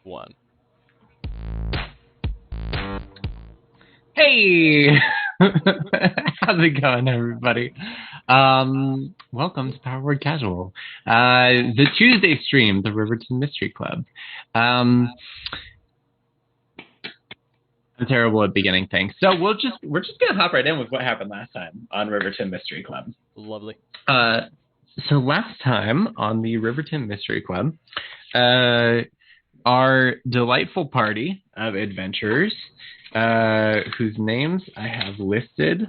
1. Hey! How's it going, everybody? Welcome to Power Word Casual, the Tuesday stream, the Riverton Mystery Club. I'm terrible at beginning things, so we're just gonna hop right in with what happened last time on Riverton Mystery Club. Lovely. So last time on the Riverton Mystery Club, our delightful party of adventurers, whose names I have listed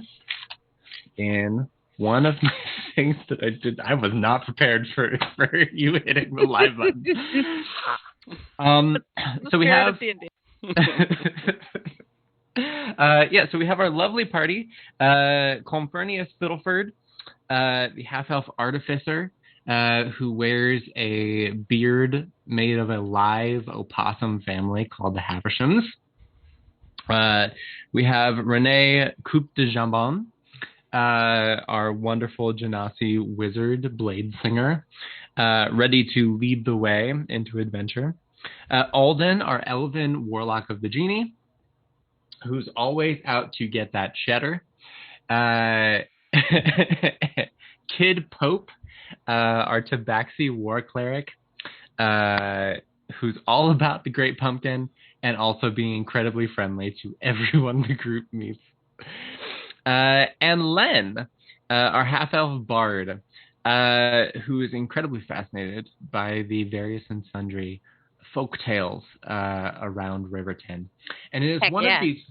in one of my things that I did. I was not prepared for you hitting the live button. So we have so we have our lovely party, Confirnius Fiddleford, the half-elf artificer, who wears a beard made of a live opossum family called the Havershams. We have René Coupe de Jambon, our wonderful Genasi wizard blade singer, ready to lead the way into adventure. Alden, our elven warlock of the genie, who's always out to get that cheddar. Kid Pope, our Tabaxi war cleric, who's all about the Great Pumpkin and also being incredibly friendly to everyone the group meets. And Len, our half-elf bard, who is incredibly fascinated by the various and sundry folk tales around Riverton. And it is of these...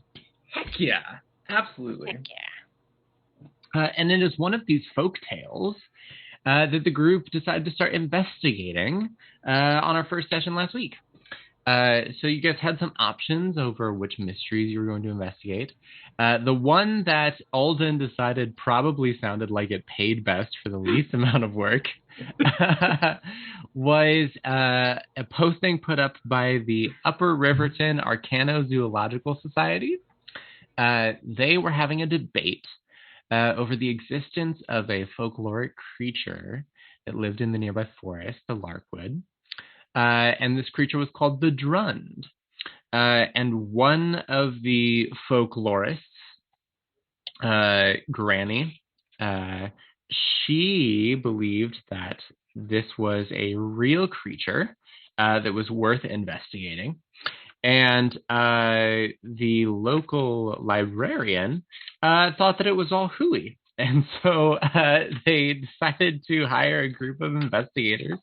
Heck yeah, absolutely. Heck yeah. And it is one of these folk tales that the group decided to start investigating on our first session last week. So you guys had some options over which mysteries you were going to investigate. The one that Alden decided probably sounded like it paid best for the least amount of work was a posting put up by the Upper Riverton Arcano-Zoological Society. They were having a debate over the existence of a folkloric creature that lived in the nearby forest, the Larkwood. And this creature was called the Drund. And one of the folklorists, Granny, she believed that this was a real creature that was worth investigating. And the local librarian thought that it was all hooey. And so they decided to hire a group of investigators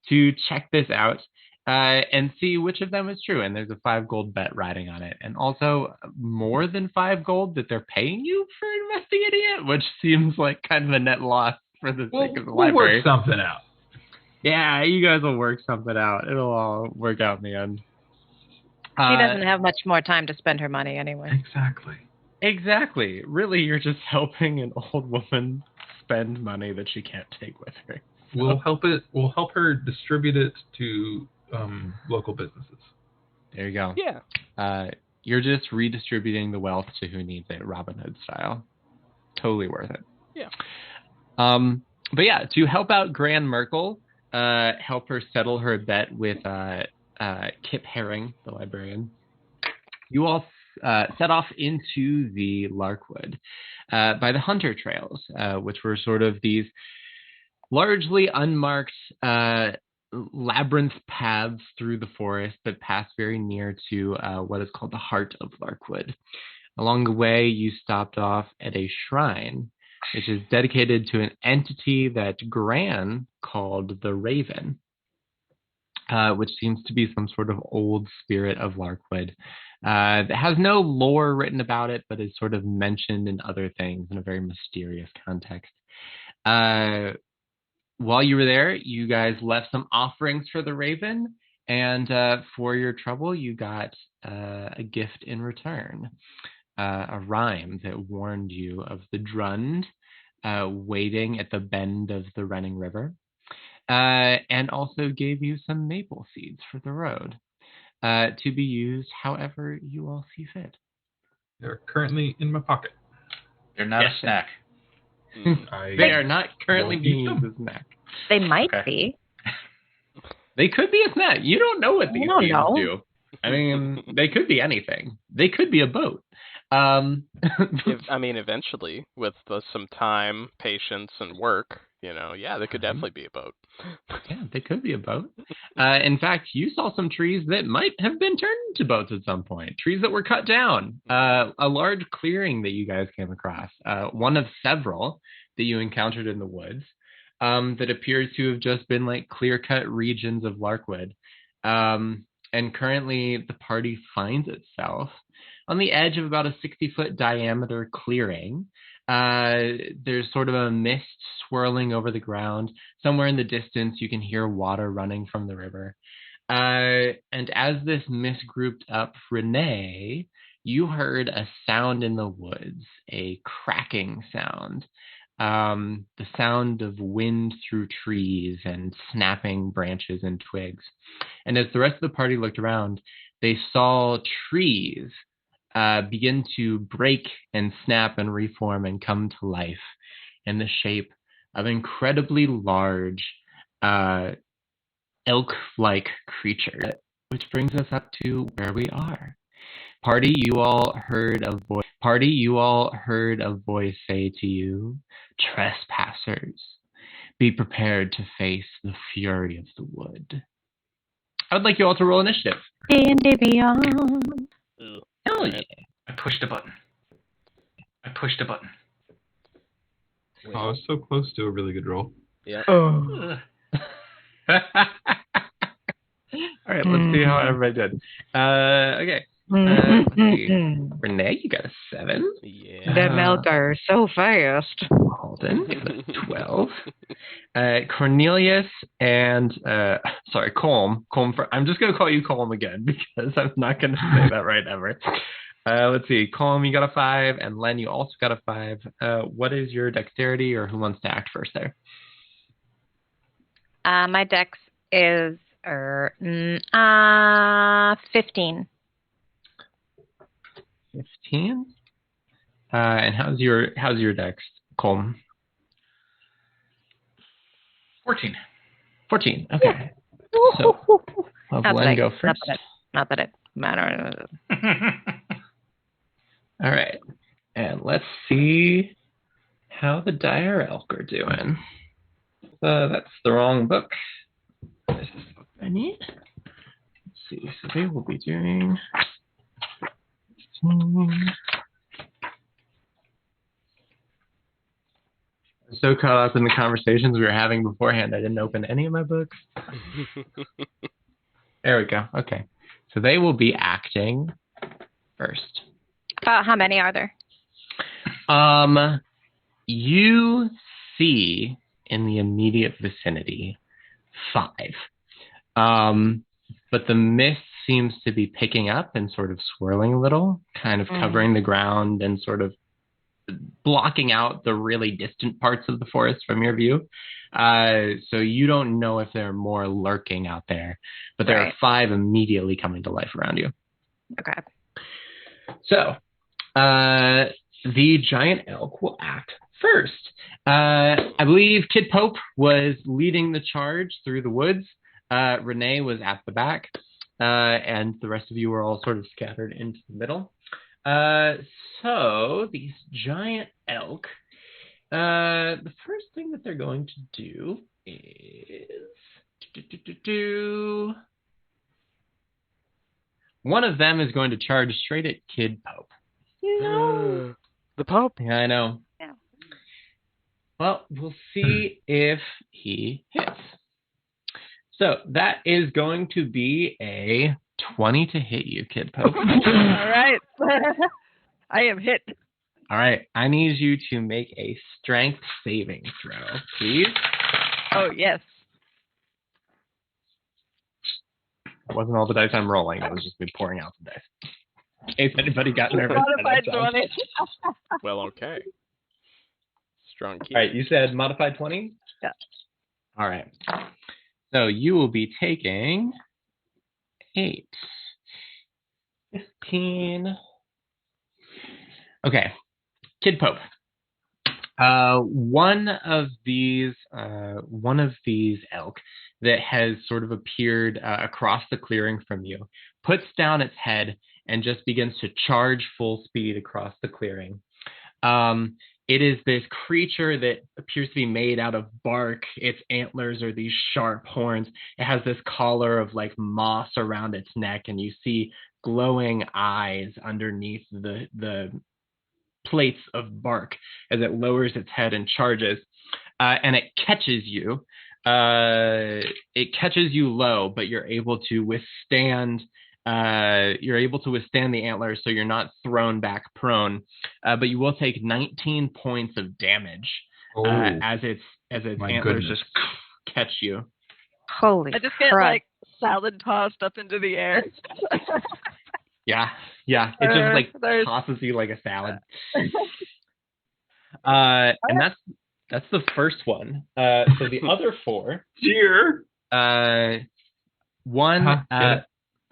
to check this out and see which of them is true. And there's a 5 gold bet riding on it. And also more than 5 gold that they're paying you for investigating it, which seems like kind of a net loss for the sake of the library. We'll work something out. Yeah, you guys will work something out. It'll all work out in the end. She doesn't have much more time to spend her money anyway. Exactly. Really, you're just helping an old woman spend money that she can't take with her. We'll help her distribute it to local businesses. There you go. Yeah. You're just redistributing the wealth to who needs it, Robin Hood style. Totally worth it. Yeah. But yeah, to help out Gran Merkel, help her settle her bet with Kip Herring, the librarian, you all set off into the Larkwood by the hunter trails, which were sort of these largely unmarked labyrinth paths through the forest that pass very near to what is called the heart of Larkwood. Along the way, you stopped off at a shrine, which is dedicated to an entity that Gran called the Raven, which seems to be some sort of old spirit of Larkwood. That has no lore written about it, but is sort of mentioned in other things in a very mysterious context. While you were there, you guys left some offerings for the Raven, and for your trouble, you got a gift in return. A rhyme that warned you of the Drund waiting at the bend of the running river, and also gave you some maple seeds for the road to be used however you all see fit. They're currently in my pocket. They're not a snack. They are not currently being used as a snack. They might be. They could be a snack. You don't know what these games know. do. I mean, they could be anything. They could be a boat. Eventually, with some time, patience, and work, they could definitely be a boat. Yeah, they could be a boat. In fact, you saw some trees that might have been turned into boats at some point. Trees that were cut down. A large clearing that you guys came across. One of several that you encountered in the woods that appears to have just been like clear-cut regions of Larkwood. And currently, the party finds itself on the edge of about a 60-foot diameter clearing. There's sort of a mist swirling over the ground. Somewhere in the distance, you can hear water running from the river. And as this mist grouped up, René, you heard a sound in the woods, a cracking sound. The sound of wind through trees and snapping branches and twigs. And as the rest of the party looked around, they saw trees begin to break and snap and reform and come to life in the shape of incredibly large elk-like creatures, which brings us up to where we are. Party, you all heard a voice say to you, "Trespassers, be prepared to face the fury of the wood." I would like you all to roll initiative. And beyond. Hell yeah. I pushed a button. Oh, I was so close to a really good roll. Yeah. Oh. All right, let's see how everybody did. Okay. Let's see. René, you got a 7. Yeah. That milk are so fast. Alden, you got a 12. Cornelius and Colm. I'm just gonna call you Colm again because I'm not gonna say that right ever. Let's see. Colm, you got a 5, and Len, you also got a 5. What is your dexterity, or who wants to act first there? My dex is 15. 15. And how's your dex, Colm? 14. 14. Okay. So I'll have Len go first. Not that it matters. All right. And let's see how the dire elk are doing. That's the wrong book. This is the book I need. Let's see. So they will be doing 15. I'm so caught up in the conversations we were having beforehand, I didn't open any of my books. There we go. Okay. So they will be acting first. How many are there? You see in the immediate vicinity 5. But the mist seems to be picking up and sort of swirling a little, kind of covering the ground and sort of blocking out the really distant parts of the forest from your view. So you don't know if there are more lurking out there, but there are 5 immediately coming to life around you. Okay. So the giant elk will act first. I believe Kid Pope was leading the charge through the woods. René was at the back, and the rest of you were all sort of scattered into the middle. So these giant elk, the first thing that they're going to do is one of them is going to charge straight at Kid Pope. No. The Pope? Yeah, I know. Yeah. Well, we'll see if he hits. So that is going to be a 20 to hit you, Kid Pope. All right. I am hit. All right. I need you to make a strength saving throw, please. Oh, yes. That wasn't all the dice I'm rolling. That was just me pouring out the dice. In case anybody got nervous. Modified 20. Well, okay. Strong key. All right. You said modified 20? Yeah. All right. So you will be taking 8, 15. Okay. Kid Pope. One of these elk that has sort of appeared across the clearing from you puts down its head and just begins to charge full speed across the clearing. It is this creature that appears to be made out of bark. Its antlers are these sharp horns. It has this collar of like moss around its neck, and you see glowing eyes underneath the plates of bark as it lowers its head and charges. And it catches you. It catches you low, but you're able to withstand. You're able to withstand the antlers, so you're not thrown back prone. But you will take 19 points of damage as its antlers just catch you. Holy I just get crap. like salad tossed up into the air. Yeah. It just like tosses you like a salad. And that's the first one. So the other four. Dear.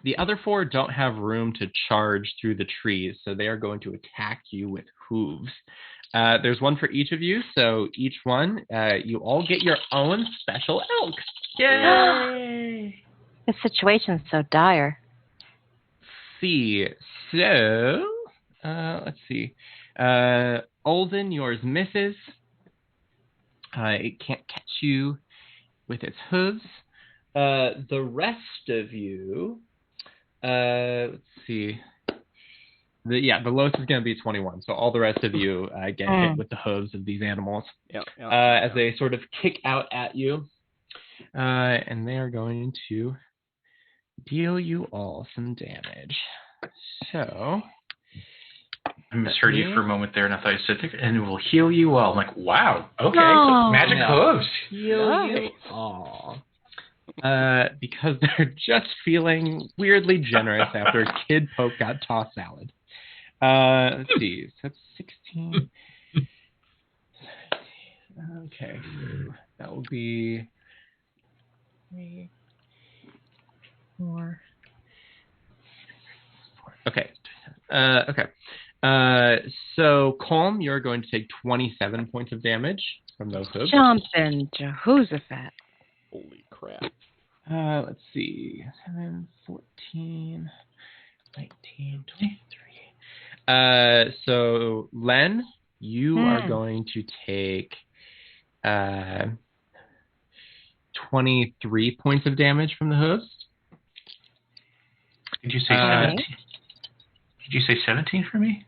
The other four don't have room to charge through the trees, so they are going to attack you with hooves. There's one for each of you, so each one, you all get your own special elk. Yay! The situation's so dire. See, so let's see. Olden, yours misses. It can't catch you with its hooves. The rest of you, let's see. The lowest is going to be 21. So all the rest of you get hit with the hooves of these animals as they sort of kick out at you. And they are going to deal you all some damage. So I misheard you for a moment there, and I thought you said, and it will heal you all. I'm like, wow, okay, so magic hooves. Heal you all. Because they're just feeling weirdly generous after a kid poke got tossed salad. Let's see, so that's 16. Okay, that will be 3, 4. Okay. So Calm, you're going to take 27 points of damage from those hooves. Jumping Jehoshaphat. Holy crap. Let's see. 7, 14, 19, 23. So Len, you are going to take 23 points of damage from the hooves. Did you say 17? Did you say 17 for me?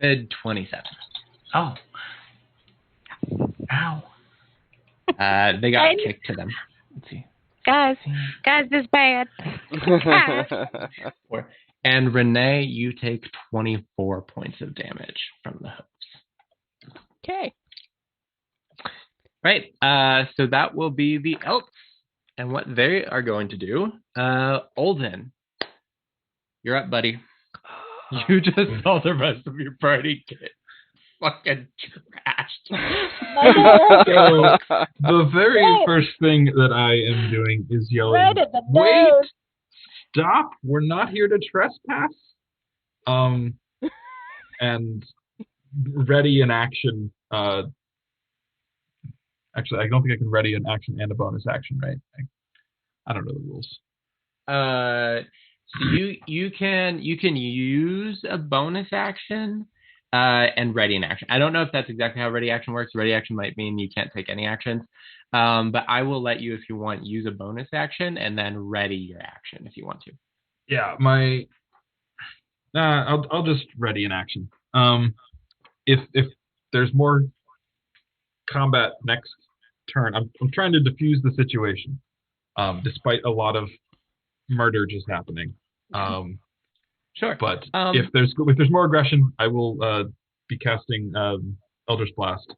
27. Oh. Ow. They got kicked to them. Let's see. Guys, this is bad. And Renee, you take 24 points of damage from the hooves. Okay. Right. So that will be the elks. And what they are going to do. Olden, you're up, buddy. You just saw the rest of your party get fucking trashed. So the very first thing that I am doing is yelling, "Wait! Stop! We're not here to trespass." And ready in action. Actually, I don't think I can ready an action and a bonus action, right? I don't know the rules. So you can use a bonus action and ready an action. I don't know if that's exactly how ready action works. Ready action might mean you can't take any actions. But I will let you, if you want, use a bonus action and then ready your action if you want to. Yeah, I'll just ready an action. If there's more combat next turn, I'm trying to defuse the situation, despite a lot of murder just happening. Sure. But if there's more aggression, I will be casting Elder's Blast.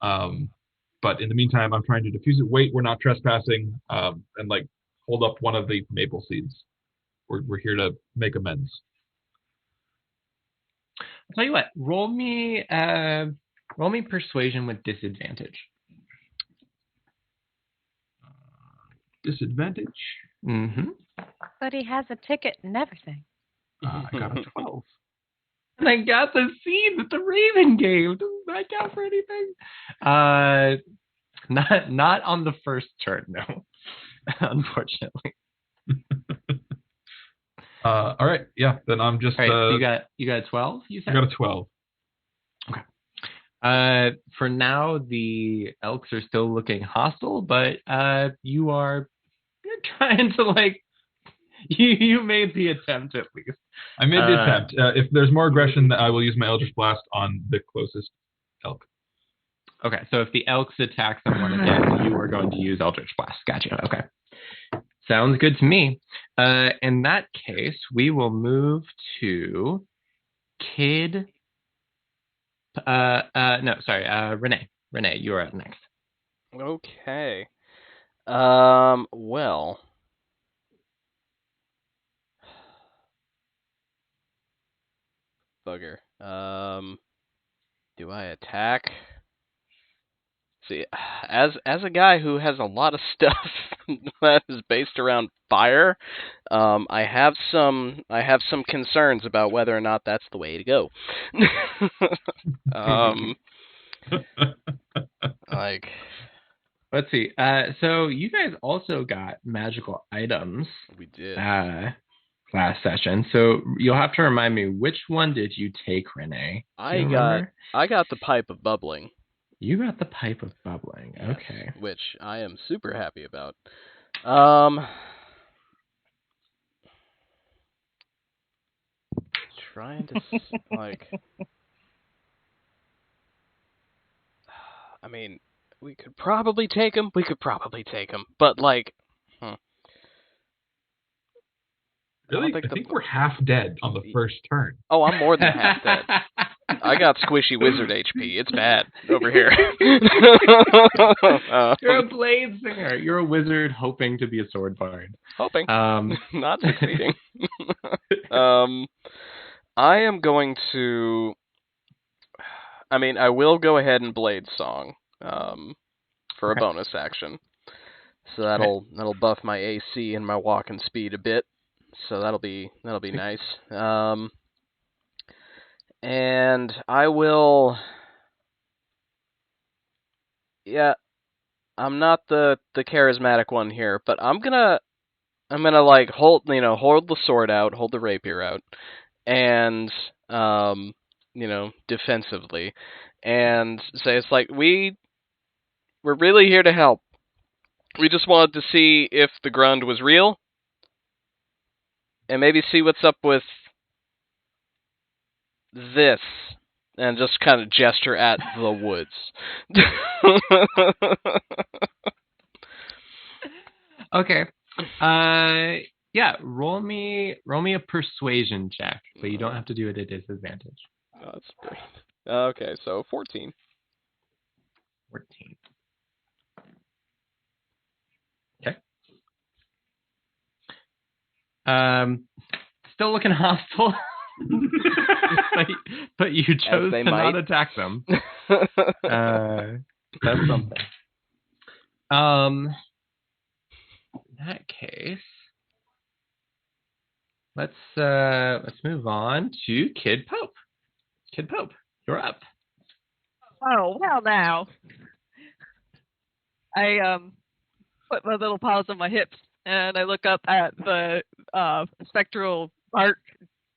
But in the meantime, I'm trying to defuse it. Wait, we're not trespassing. And like hold up one of the maple seeds. We're here to make amends. I'll tell you what. Roll me persuasion with disadvantage. Disadvantage. Mm-hmm. But he has a ticket and everything. I got a 12. And I got the seed that the raven gave. Doesn't that count for anything? Not on the first turn, no. Unfortunately. All right, yeah. Then I'm just. All right, so you got a 12. You said. I got a 12. Okay. For now, the elks are still looking hostile, but you're trying to like. You made the attempt at least. I made the attempt. If there's more aggression, I will use my Eldritch Blast on the closest elk. Okay, so if the elks attack someone again, you are going to use Eldritch Blast. Gotcha. Okay. Sounds good to me. In that case, we will move to Kid. René. René, you are up next. Okay. Well. Bugger. Do I attack? See, as a guy who has a lot of stuff that is based around fire, I have some concerns about whether or not that's the way to go. Like, let's see. So you guys also got magical items. We did. Last session. So you'll have to remind me, which one did you take, René? I got the pipe of bubbling. You got the pipe of bubbling. Yes, okay. Which I am super happy about. Trying to like. I mean, we could probably take him. But like. Really? I think we're half dead on the first turn. Oh, I'm more than half dead. I got squishy wizard HP. It's bad over here. You're a blade singer. You're a wizard hoping to be a sword bard. Hoping. Not succeeding. I am going to... I mean, I will go ahead and blade song for a bonus action. So that'll buff my AC and my walking speed a bit. So that'll be nice. And I will. Yeah, I'm not the charismatic one here, but I'm gonna like hold the sword out, hold the rapier out, and defensively, and say it's like we're really here to help. We just wanted to see if the Grund was real. And maybe see what's up with this. And just kind of gesture at the woods. Okay. Yeah, roll me a persuasion check, but you don't have to do it at disadvantage. Oh, that's great. Okay, so 14. 14. Okay. Still looking hostile. but you chose to not attack them. That's something. In that case, let's move on to Kid Pope. Kid Pope, you're up. Oh, well now. I put my little paws on my hips and I look up at the spectral bark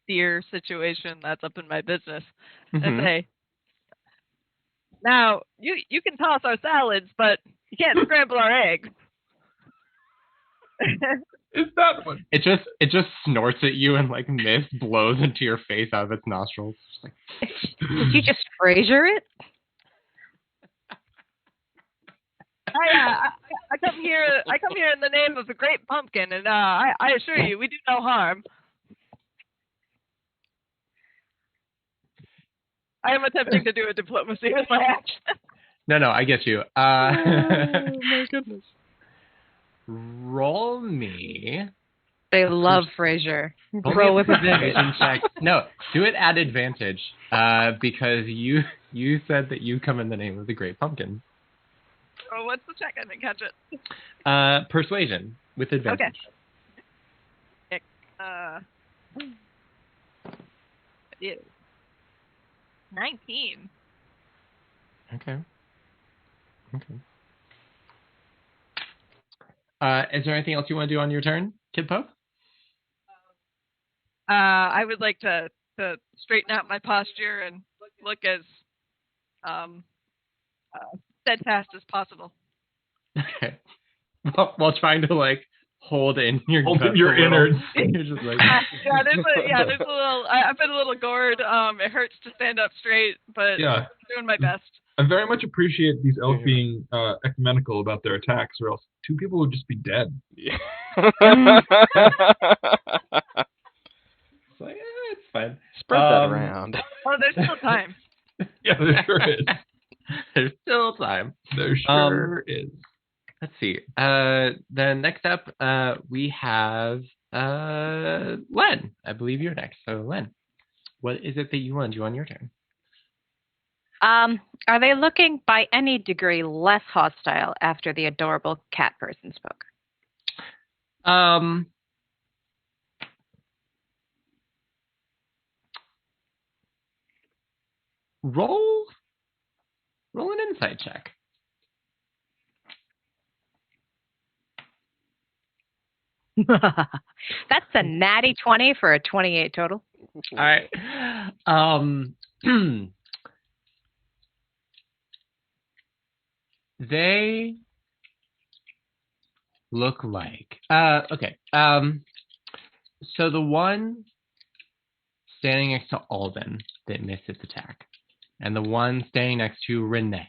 deer situation that's up in my business and say, now you can toss our salads, but you can't scramble our eggs. Is that one? It just snorts at you and like mist blows into your face out of its nostrils. Just like, did you just Frasier it? I come here in the name of the great pumpkin, and I assure you, we do no harm. I am attempting to do a diplomacy with my action. No, I get you. Oh my goodness. Roll me. They love Frasier. Roll with advantage. No, do it at advantage because you said that you come in the name of the great pumpkin. Oh, what's the check? I didn't catch it. Persuasion with advantage. Okay. Yeah. 19. Okay. Is there anything else you want to do on your turn, Kid Pope? I would like to straighten out my posture and look as steadfast as possible. Okay. While trying to like hold in your innards. You're just like there's a little. I've been a little gored. It hurts to stand up straight, but I'm doing my best. I very much appreciate these elves being ecumenical about their attacks, or else 2 people would just be dead. Yeah. It's like, it's fine. Spread that around. Oh, there's still time. Yeah, there sure is. There's still time. There sure is. Let's see. Then next up, we have Len. I believe you're next. So Len, what is it that you want to do on your turn? Are they looking by any degree less hostile after the adorable cat person spoke? Roll an insight check. That's a natty 20 for a 28 total. All right. They look like okay. So the one standing next to Alden that missed its attack, and the one standing next to René,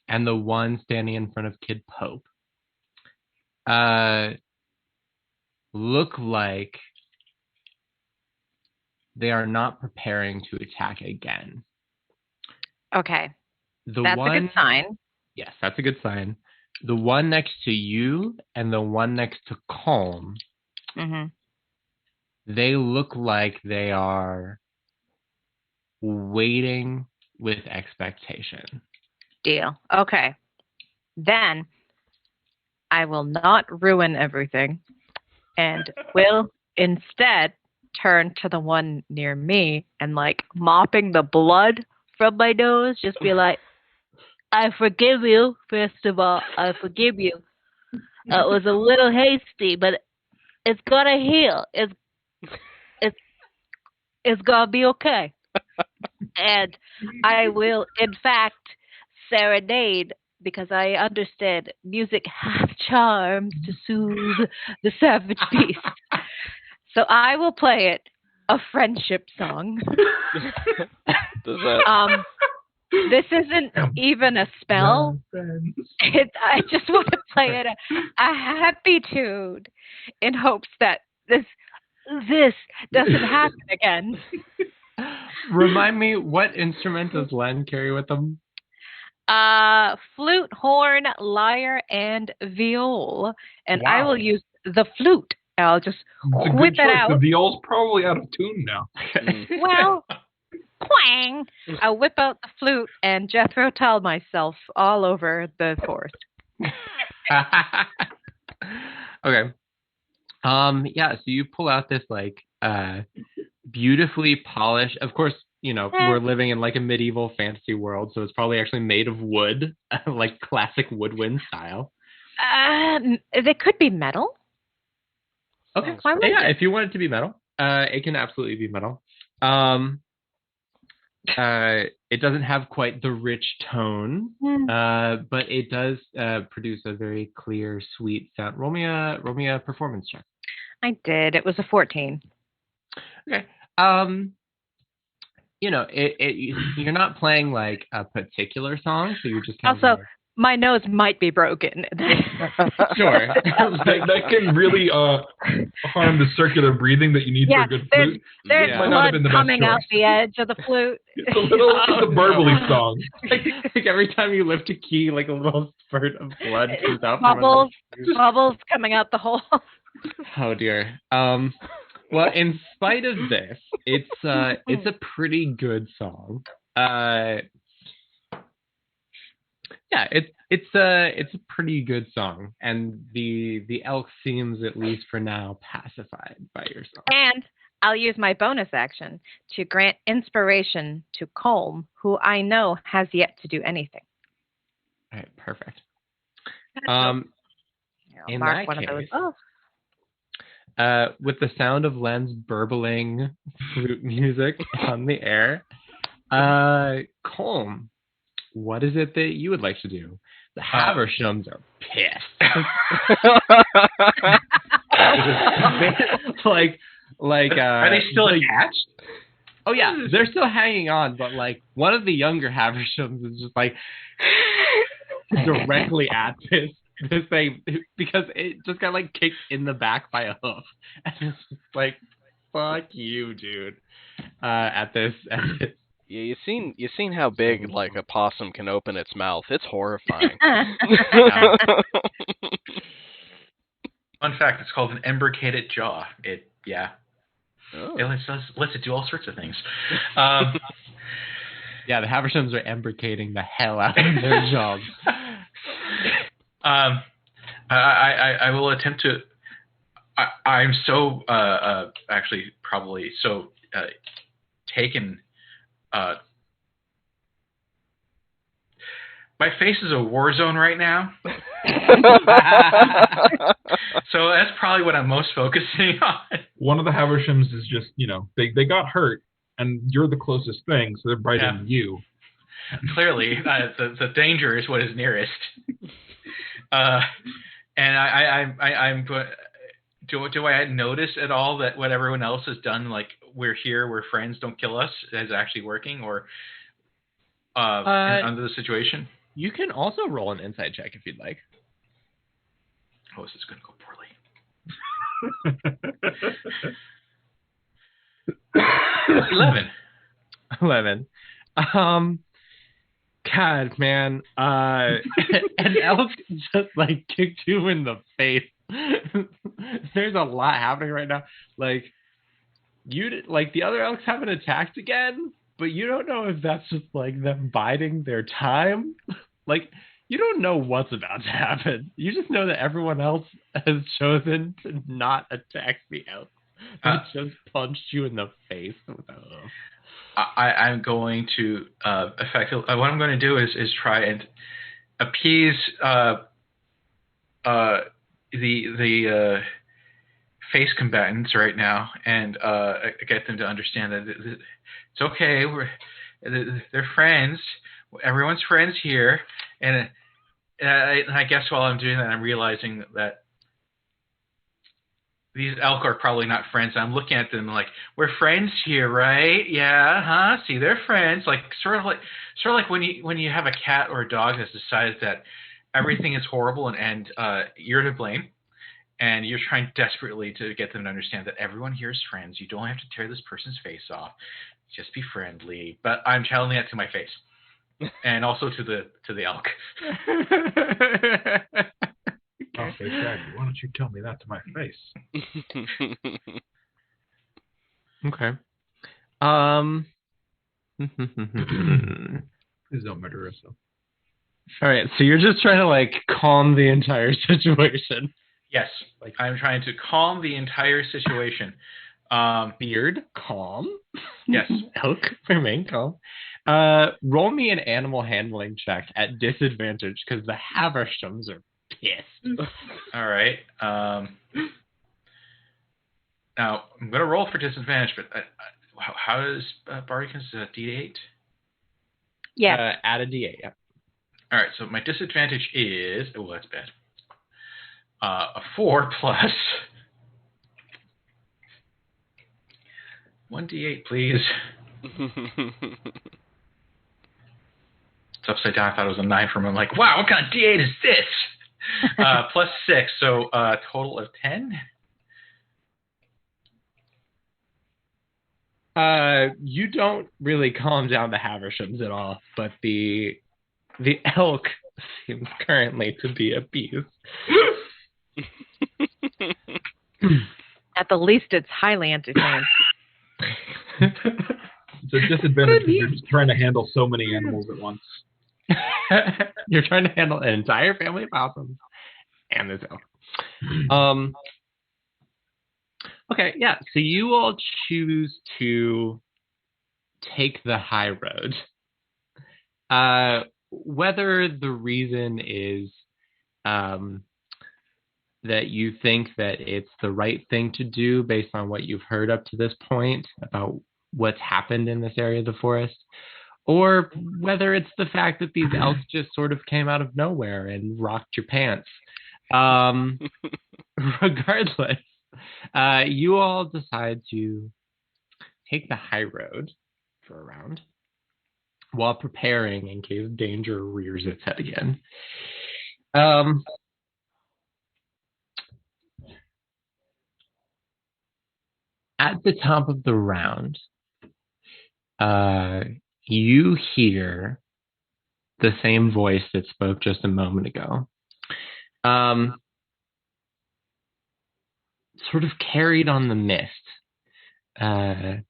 and the one standing in front of Kid Pope, look like they are not preparing to attack again. Okay. That's a good sign. Yes, that's a good sign. The one next to you and the one next to Calm, they look like they are waiting with expectation. Deal. Okay. Then I will not ruin everything and will instead turn to the one near me and, like, mopping the blood from my nose, just be like, I forgive you, first of all. I forgive you. It was a little hasty, but it's gonna heal. It's gonna be okay. And I will, in fact, serenade, because I understand music has charms to soothe the savage beast. So I will play it a friendship song. Does that? This isn't even a spell. I just want to play it a happy tune in hopes that this doesn't happen again. Remind me, what instrument does Len carry with them? Flute, horn, lyre, and viol. And Wow. I will use the flute. I'll just whip it out. The viol's probably out of tune now. Well, quang! I'll whip out the flute and Jethro Tull myself all over the forest. Okay. Yeah, so you pull out this, like, beautifully polished, of course, you know, we're living in like a medieval fantasy world, so it's probably actually made of wood, like classic woodwind style. They could be metal. Okay. Yeah, if you want it to be metal, it can absolutely be metal. It doesn't have quite the rich tone, but it does produce a very clear, sweet sound. Roll me a performance check. I did. It was a 14. Okay. You know, you're not playing like a particular song, so you're just kind also, of like, my nose might be broken. Sure. that can really harm the circular breathing that you need for a good flute. There's blood coming out the edge of the flute. It's a little burbly song. Like every time you lift a key, like a little spurt of blood comes out. Bubbles coming out the hole. Oh dear. Well, in spite of this, it's a pretty good song. Yeah, it's a pretty good song, and the elk seems, at least for now, pacified by your song. And I'll use my bonus action to grant inspiration to Colm, who I know has yet to do anything. All right, perfect. Here, I'll In mark that one of those case, off. with the sound of Len's burbling flute music on the air, Colm, what is it that you would like to do? The Havershams are pissed. Are they still attached? Oh yeah, they're still hanging on, but like one of the younger Havershams is just like directly at this thing because it just got like kicked in the back by a hoof, and it's just like, fuck you, dude. At this. Yeah, you seen how big like a possum can open its mouth? It's horrifying. Fun fact: it's called an embricated jaw. Oh. It lets it do all sorts of things. Yeah, the Havershams are embricating the hell out of their jobs. I will attempt to. I'm so actually probably so taken. My face is a war zone right now. So that's probably what I'm most focusing on. One of the Havershams is just, they got hurt, and you're the closest thing, so they're biting you. Clearly, the danger is what is nearest. And I'm do I notice at all that what everyone else has done, like we're here, we're friends, don't kill us, is actually working, or under the situation? You can also roll an insight check if you'd like. Oh, this is going to go poorly. 11. God, man. An elk just like kicked you in the face. There's a lot happening right now. Like the other elks haven't attacked again, but you don't know if that's just like them biding their time. Like, you don't know what's about to happen. You just know that everyone else has chosen to not attack the elk. They just punched you in the face with a hoof. I'm going to effectively. What I'm going to do is try and appease the face combatants right now, and get them to understand that it's okay. They're friends. Everyone's friends here, and I guess while I'm doing that, I'm realizing that these elk are probably not friends. I'm looking at them like, we're friends here, right? Yeah, huh? See, they're friends. Like sort of like when you have a cat or a dog that's decided that everything is horrible and you're to blame, and you're trying desperately to get them to understand that everyone here is friends. You don't have to tear this person's face off. Just be friendly. But I'm channeling that to my face, and also to the elk. Okay, Shaggy, why don't you tell me that to my face? Okay. Please don't murder us. All right, so you're just trying to like calm the entire situation. Yes, I'm trying to calm the entire situation. Beard, calm. Yes. Elk, remain calm. Roll me an animal handling check at disadvantage because the Havershams are pissed. All right. Now I'm gonna roll for disadvantage, but how does Bardicus D8? Yeah. Add a D8. Yeah. All right. So my disadvantage is that's bad. A 4 plus 1d8, please. It's upside down. I thought it was a 9 for a moment. Like, wow, what kind of d8 is this? Plus 6, so total of 10. You don't really calm down the Havershams at all, but the elk seems currently to be appeased. At the least, it's highly entertaining. It's a disadvantage if you're just trying to handle so many animals at once. You're trying to handle an entire family of possums and this elk. Okay, yeah. So you all choose to take the high road. Whether the reason is that you think that it's the right thing to do based on what you've heard up to this point about what's happened in this area of the forest, or whether it's the fact that these elks just sort of came out of nowhere and rocked your pants. Regardless, you all decide to take the high road for a round while preparing in case danger rears its head again. At the top of the round, you hear the same voice that spoke just a moment ago. Sort of carried on the mist. And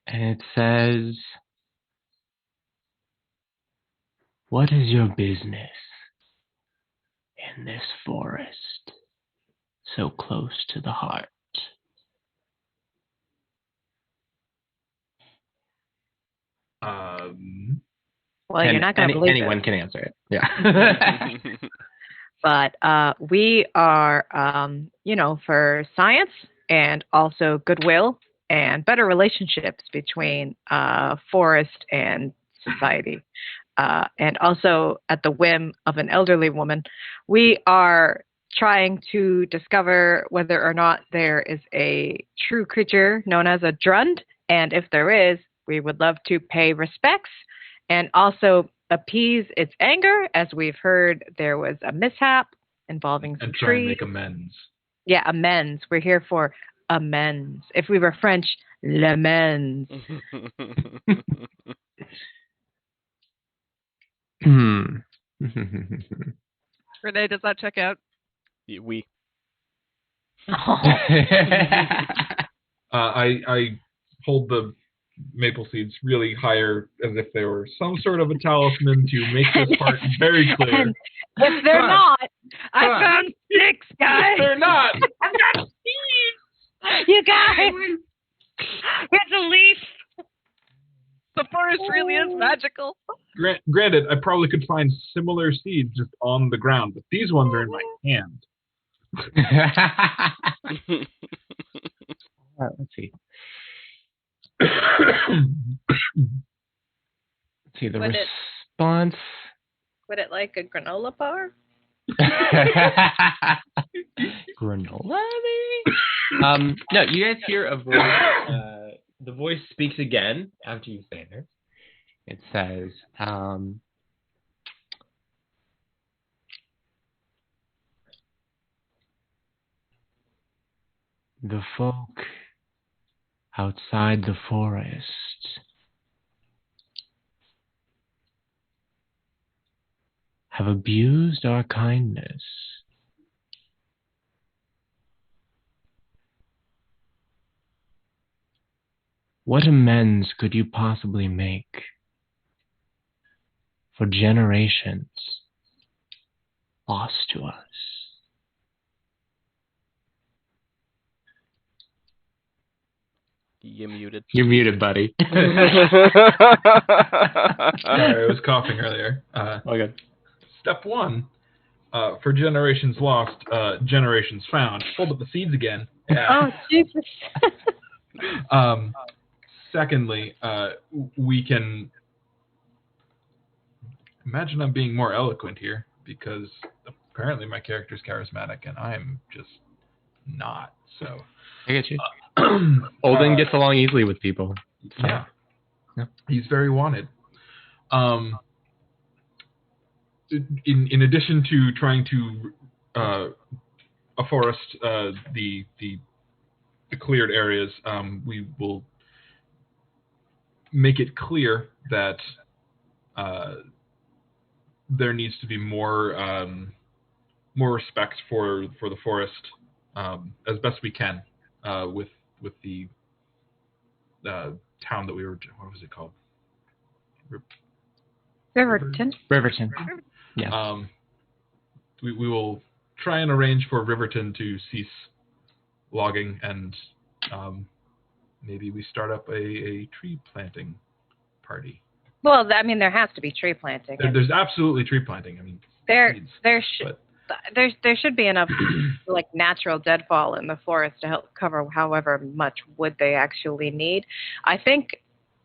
it says, "What is your business in this forest so close to the heart?" Well, you're not going to believe anyone it. can answer it. Yeah. But we are, for science and also goodwill and better relationships between forest and society. And also at the whim of an elderly woman, we are trying to discover whether or not there is a true creature known as a drund. And if there is, we would love to pay respects and also appease its anger, as we've heard there was a mishap involving some And try and trees. make amends. Yeah, amends. We're here for amends. If we were French, l'amends. Renee, does that check out? We. I hold the maple seeds really higher as if they were some sort of a talisman to make this part very clear. And if they're not, I found 6, guys. They're not. I've got seeds. You guys. It's a leaf. The forest really is magical. Granted, I probably could find similar seeds just on the ground, but these ones are in my hand. Let's see. Let's see the response. Would it like a granola bar? Granola, maybe? No, you guys hear a voice. The voice speaks again after you say this. It says, "The folk outside the forest have abused our kindness. What amends could you possibly make for generations lost to us?" You muted. You're muted, buddy. Sorry, I was coughing earlier. All good. Step 1, for generations lost, generations found. Hold up the seeds again. Yeah. Oh, Jesus. Secondly, we can imagine I'm being more eloquent here because apparently my character's charismatic and I'm just not. So I get you. Olden gets along easily with people. Yeah. Yeah. He's very wanted. In addition to trying to afforest the cleared areas, we will make it clear that there needs to be more respect for the forest as best we can with the town that we were. What was it called? Riverton. Riverton. Yeah. We will try and arrange for Riverton to cease logging, and maybe we start up a tree planting party. Well, I mean, there has to be tree planting. There's absolutely tree planting. I mean, There should be enough like natural deadfall in the forest to help cover however much wood they actually need. I think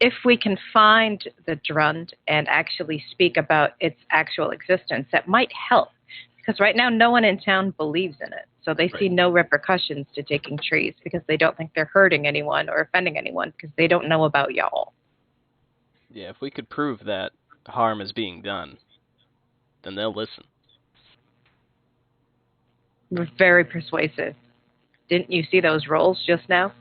if we can find the Drund and actually speak about its actual existence, that might help. Because right now, no one in town believes in it. So they see no repercussions to taking trees because they don't think they're hurting anyone or offending anyone because they don't know about y'all. Yeah, if we could prove that harm is being done, then they'll listen. We're very persuasive. Didn't you see those rolls just now?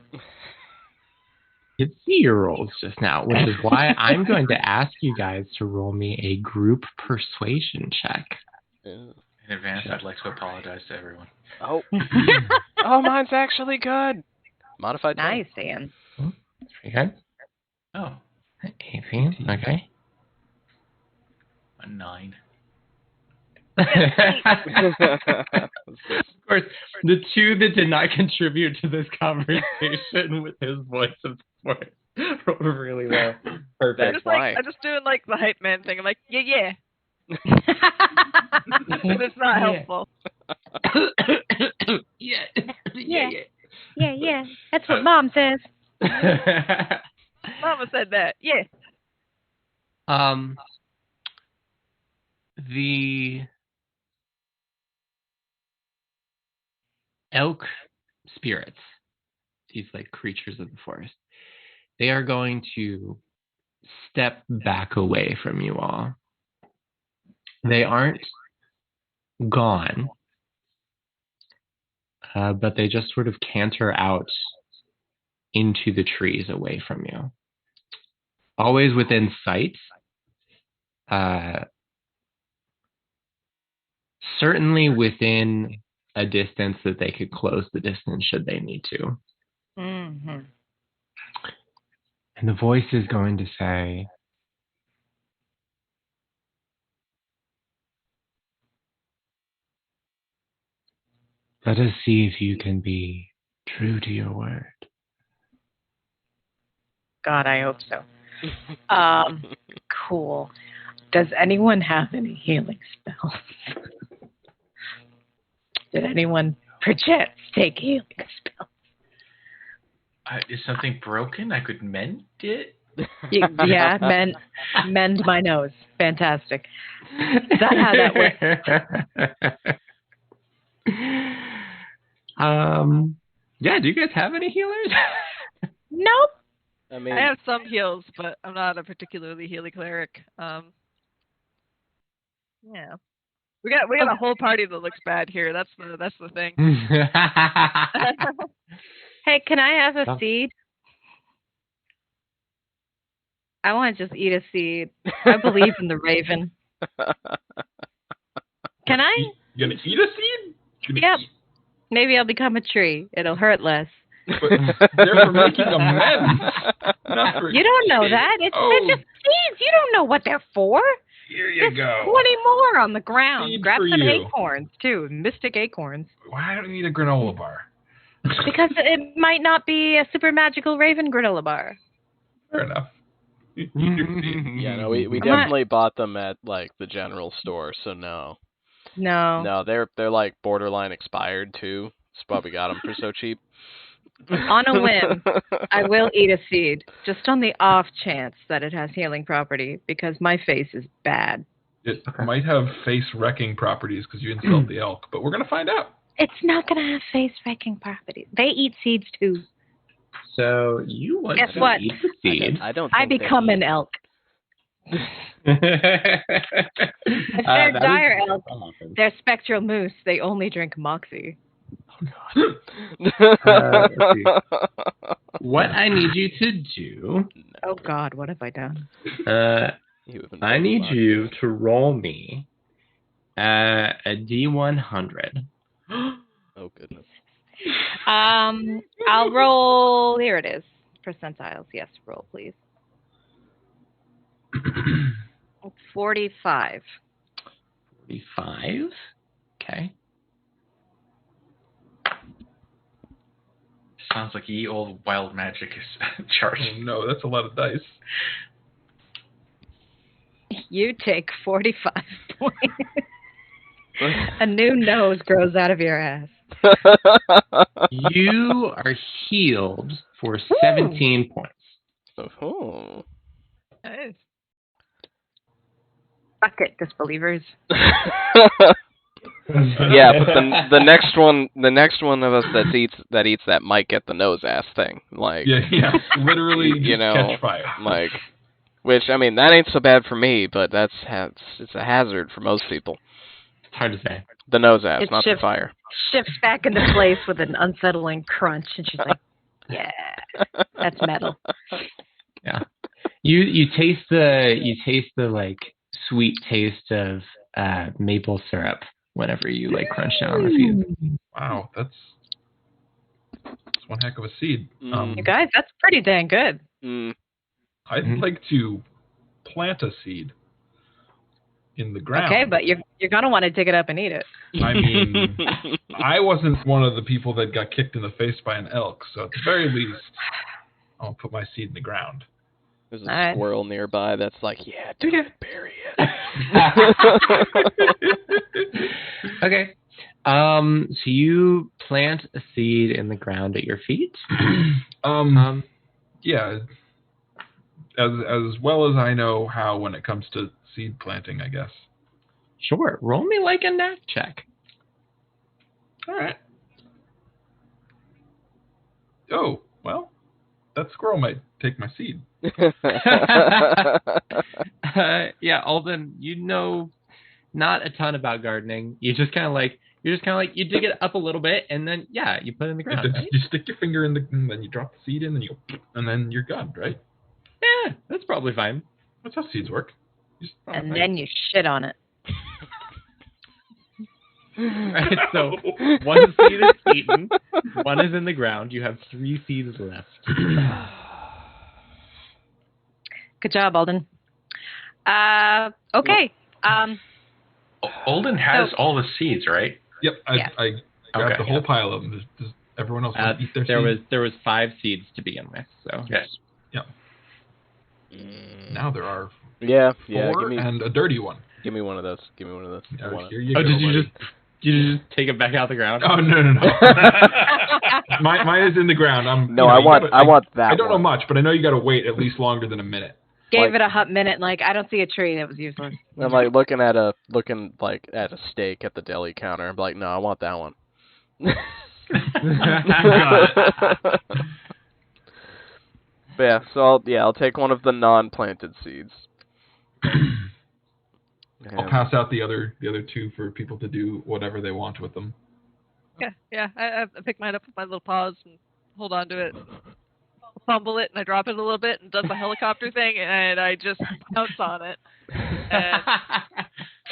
Did see your rolls just now, which is why I'm going to ask you guys to roll me a group persuasion check. Yeah. In advance, I'd like to apologize to everyone. Oh. Oh, mine's actually good. Modified 10. Nice, Ian. Pretty good. Oh, 18. Okay. a 9. Of course, the two that did not contribute to this conversation with his voice of support rolled really well. Perfect. I'm just doing like the hype man thing. I'm like, yeah. But it's not helpful. Yeah. Yeah. That's what Mom says. Mama said that. Yeah. The elk spirits, these like creatures of the forest, they are going to step back away from you all. They aren't gone, but they just sort of canter out into the trees away from you. Always within sight. Certainly within a distance that they could close the distance should they need to. Mm-hmm. And the voice is going to say, let us see if you can be true to your word. God, I hope so. Cool. Does anyone have any healing spells? Did anyone perchance take healing spells? Is something broken? I could mend it? Yeah, mend my nose. Fantastic. Is that how that works? Yeah, do you guys have any healers? Nope. I mean, I have some heals, but I'm not a particularly healy cleric. Yeah. We got a whole party that looks bad here. That's the thing. Hey, can I have a seed? I want to just eat a seed. I believe in the raven. Can I? You gonna eat a seed? Yep. Maybe I'll become a tree. It'll hurt less. But they're for making amends. Not for You don't know that. They're just seeds. You don't know what they're for. Here you There's go. 20 more on the ground. Seed Grab for some you. acorns, too. Mystic acorns. Why don't you need a granola bar? Because it might not be a super magical raven granola bar. Fair enough. yeah, no, we definitely bought them at like the general store, so no. No, they're like borderline expired too. That's why we got them for so cheap. On a whim, I will eat a seed, just on the off chance that it has healing property, because my face is bad. It might have face-wrecking properties because you insult the elk, but we're going to find out. It's not going to have face-wrecking properties. They eat seeds, too. So you want Guess to what? eat the seed. I become an elk. If they're dire elk, they're spectral moose. They only drink moxie. Let's see. What I need you to do. Oh God, what have I done? I need you to roll me a D100. Oh goodness. I'll roll. Here it is. Percentiles. Yes, roll please. 45. 45. Okay. Sounds like ye old wild magic chart. Oh, no, that's a lot of dice. You take 45 points. A new nose grows out of your ass. You are healed for 17 points. Oh. Nice. Fuck it, disbelievers. Yeah, but the next one of us that eats that might get the nose ass thing. Like, Yeah, literally you just know, catch fire. like, which I mean that ain't so bad for me, but it's a hazard for most people. It's hard to say. The nose ass, It not the fire. Shifts back into place with an unsettling crunch, and she's like, "Yeah, that's metal." Yeah. You taste the like sweet taste of maple syrup whenever you like crunch down on the seeds. Wow, that's one heck of a seed. You guys, that's pretty dang good. I'd like to plant a seed in the ground. Okay, but you're gonna want to dig it up and eat it. I mean, I wasn't one of the people that got kicked in the face by an elk, so at the very least, I'll put my seed in the ground. There's a All right. squirrel nearby that's like, yeah, dude, bury it. Okay. So you plant a seed in the ground at your feet. Yeah. As well as I know how when it comes to seed planting, I guess. Sure. Roll me like a knack check. All right. Oh, well, that squirrel might take my seed. Yeah, Alden, you know not a ton about gardening. You just kind of like you dig it up a little bit and then you put it in the ground. Right? You stick your finger in and then you drop the seed in and then you're good, right? Yeah, that's probably fine. That's how seeds work. And then you shit on it. Right, so one seed is eaten, one is in the ground. You have 3 seeds left. Good job, Alden. Okay. Olden has all the seeds, right? Yep, I grabbed the whole pile of them. Does everyone else want to eat their seeds? There was 5 seeds to begin with, so yes. Yeah. Now there are 4 and a dirty one. Give me one of those. Here you go, did you just take it back out of the ground? Oh no. Mine is in the ground. I want that. I don't know one. much, but I know you got to wait at least longer than a minute. Gave it a hot minute. Like, I don't see a tree. That was useless. I'm like looking at a steak at the deli counter. I'm like, no, I want that one. But yeah, so I'll take one of the non-planted seeds. I'll pass out the other 2 for people to do whatever they want with them. Yeah. I pick mine up with my little paws and hold on to it, fumble it, and I drop it a little bit, and does the helicopter thing, and I just pounce on it. And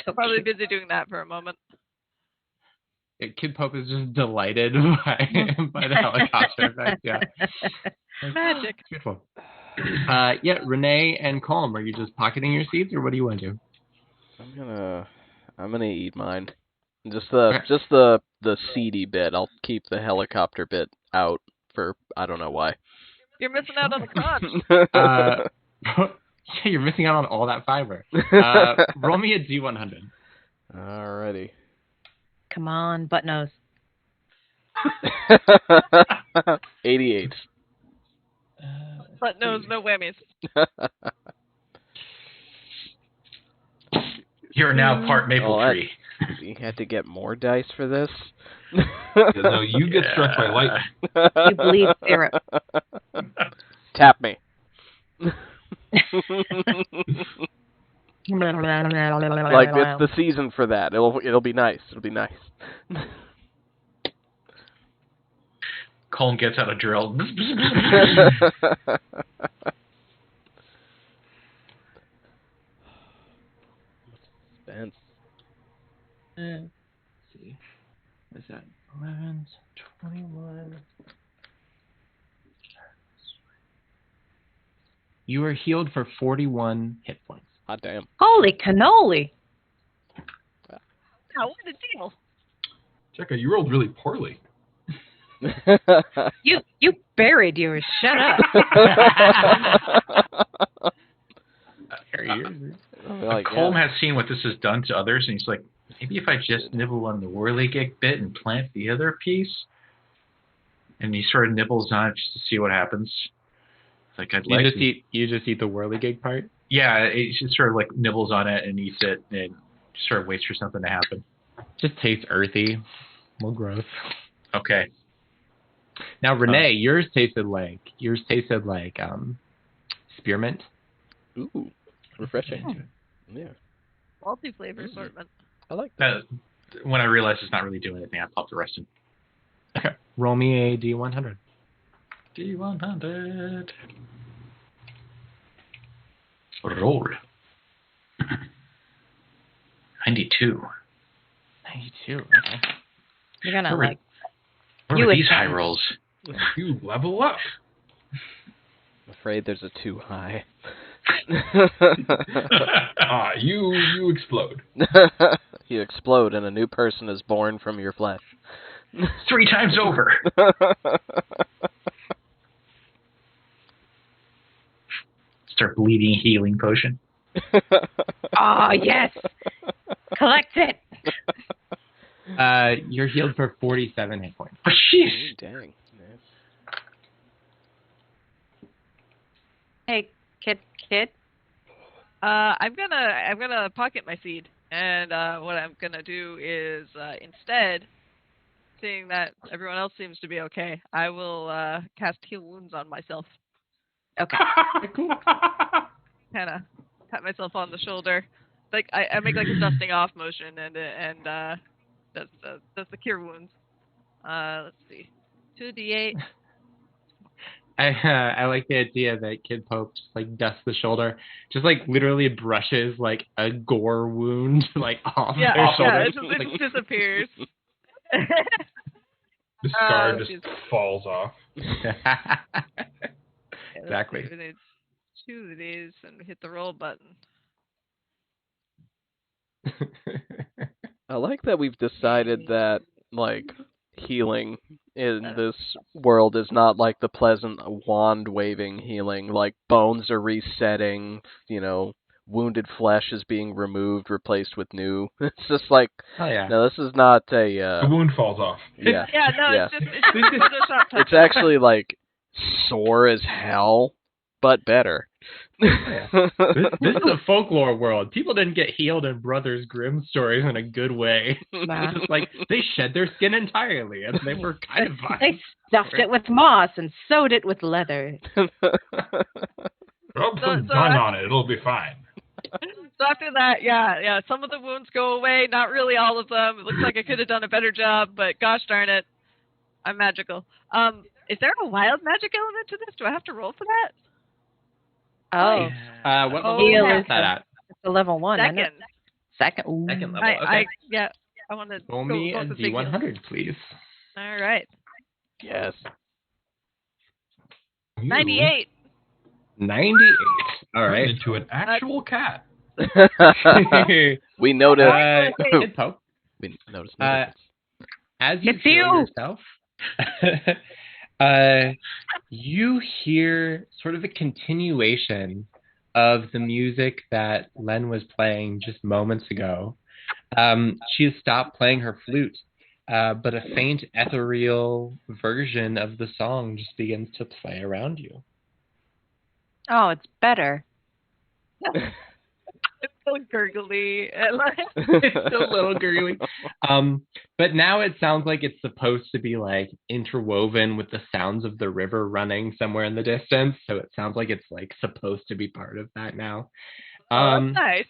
I'm probably busy doing that for a moment. Kid Pope is just delighted by the helicopter effect. Yeah. Magic. Beautiful. Renee and Calm, are you just pocketing your seeds, or what do you want to do? I'm gonna eat mine. Just the seedy bit. I'll keep the helicopter bit out for I don't know why. You're missing out on the crunch. Yeah, you're missing out on all that fiber. Roll me a D100. Alrighty. Come on, butt nose. 88. Butt nose, no whammies. You're now part maple tree. You had to get more dice for this? No, you get struck by lightning. You bleed syrup. Tap me. Like it's the season for that. It'll be nice. It'll be nice. Colm gets out a drill. Spence. Let's see. What's that? 11, 21. You are healed for 41 hit points. Hot damn. Holy cannoli. Now, what a deal. Jekka, you rolled really poorly. You buried yours. Shut up. Like, Colm has seen what this has done to others, and he's like, maybe if I just nibble on the whirligig bit and plant the other piece, and he sort of nibbles on it just to see what happens. Like You just eat the whirligig part. Yeah, he just sort of like nibbles on it and eats it, and sort of waits for something to happen. Just tastes earthy. Well, gross. Okay. Now, Renee, yours tasted like spearmint. Ooh, refreshing. Yeah, Multi-flavor assortment. I like that. When I realize it's not really doing anything, I pop the rest in. Okay. Roll me a D100. D100. Roll. 92. 92. Okay. You're gonna Where like. Where You were these would high think. rolls? You level up. I'm afraid there's a too high. You explode. You explode and a new person is born from your flesh. 3 times over. Start bleeding healing potion. Oh yes. Collect it. You're healed for 47 hit points. Oh, jeez. Dang. Hey, kid. I'm gonna pocket my seed, and what I'm gonna do is instead, seeing that everyone else seems to be okay, I will cast Heal Wounds on myself. Okay. Kind of pat myself on the shoulder, like I make like a dusting off motion, and does the cure wounds. Let's see, 2d8. I like the idea that Kid Pope just like dusts the shoulder, just like literally brushes like a gore wound like off their shoulder. Yeah, it just disappears. The scar which just is- falls off. Yeah, Exactly. We need 2 of these and hit the roll button. I like that we've decided that, like, healing in this world is not like the pleasant wand-waving healing. Like, bones are resetting, wounded flesh is being removed, replaced with new. It's just like, Oh yeah. no, this is not a, The wound falls off. yeah. Yeah, no, Yeah. it's just Photoshop touch. It's actually, like, sore as hell, but better. Yeah. This is a folklore world. People didn't get healed in Brothers Grimm stories in a good way. Nah. It's just like they shed their skin entirely and they were kind of fine. They stuffed it with moss and sewed it with leather. Rub So- some so dung I- on it. It'll be fine. So after that, yeah, some of the wounds go away, not really all of them. It looks like I could have done a better job, but gosh darn it, I'm magical. Is there a wild magic element to this? Do I have to roll for that? Oh, What Oh, level yeah. is that at? it's a level 1. isn't it? Second. Second. Ooh. Second level. I Okay. want to Roll me a go with the big heal. D100, please. All right, Yes. 98. 98. All Turned right. into an actual cat. We noticed. Kid Pope, We noticed. as you It's heal you. yourself, you hear sort of a continuation of the music that Len was playing just moments ago. She has stopped playing her flute, but a faint ethereal version of the song just begins to play around you. Oh, it's better. It's so gurgly. And like, It's still a little gurgly. But now it sounds like it's supposed to be like interwoven with the sounds of the river running somewhere in the distance. So it sounds like it's like supposed to be part of that now. oh, that's nice.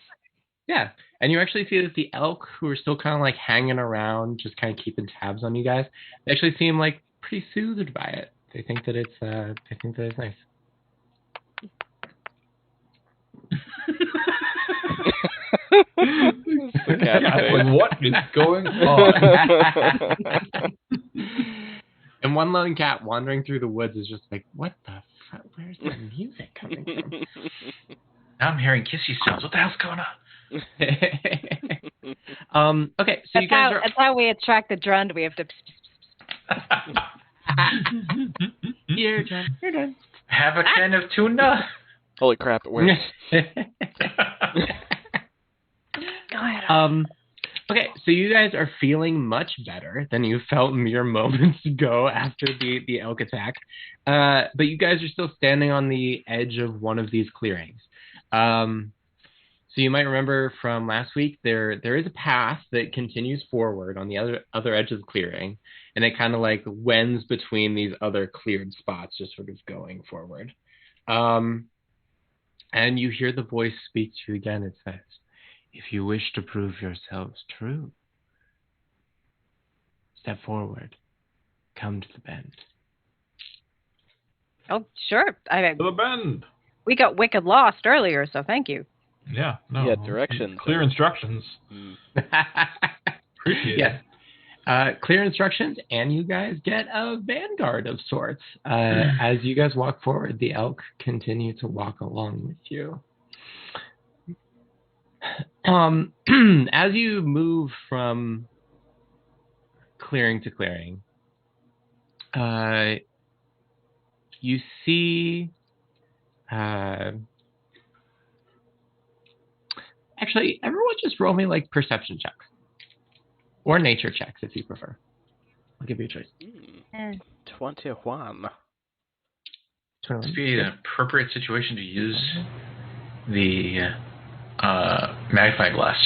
Yeah. And you actually see that the elk who are still kind of like hanging around, just kind of keeping tabs on you guys, they actually seem like pretty soothed by it. They think that it's nice. Like, what is going on? And one lone cat wandering through the woods is just like, what the fuck? Where's the music coming Now I'm hearing kissy sounds. What the hell's going on? from? Okay, so you guys are That's how we attract the drund. We have to. You're done. You're done. Have a can of tuna. Holy crap, it works. Go ahead. Okay, so you guys are feeling much better than you felt mere moments ago after the elk attack. But you guys are still standing on the edge of one of these clearings. So you might remember from last week, there is a path that continues forward on the other edge of the clearing, and it kind of like wends between these other cleared spots, just sort of going forward. And you hear the voice speak to you again. It says, "If you wish to prove yourselves true, step forward. Come to the bend." Oh, sure. To the bend. We got wicked lost earlier, so thank you. Yeah, no. Yeah, directions. Clear instructions. Appreciate Yes. Clear instructions, and you guys get a vanguard of sorts. As you guys walk forward, the elk continue to walk along with you. As you move from clearing to clearing, you see... actually, everyone just roll me like perception checks. Or nature checks, if you prefer. I'll give you a choice. 21. This would be an appropriate situation to use the magnifying glass.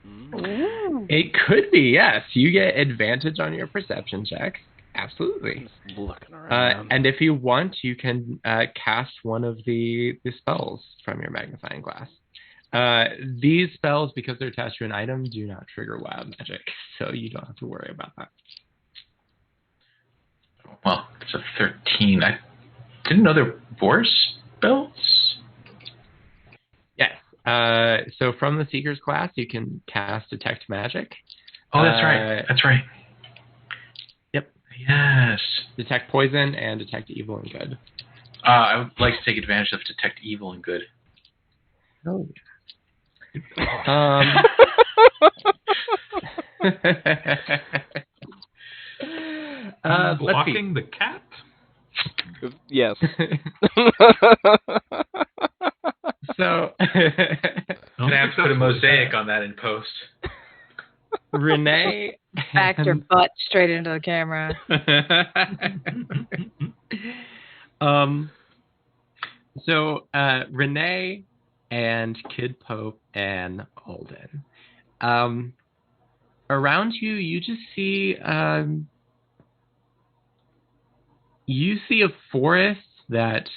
Ooh. It could be, yes. You get advantage on your perception checks. Absolutely. Just looking around. And if you want, you can cast one of the spells from your magnifying glass. These spells, because they're attached to an item, do not trigger wild magic, so you don't have to worry about that. Well, it's a 13. I didn't know there were spells. Yes. So from the Seeker's class, you can cast Detect Magic. Oh, that's right. That's right. Yep. Yes. Detect Poison and Detect Evil and Good. I would like to take advantage of Detect Evil and Good. Oh. Blocking the cat? Yes. So, I'm gonna have to put a mosaic on that in post. René Back your butt straight into the camera. René and Kid Pope and Alden. Around you, you just see a forest that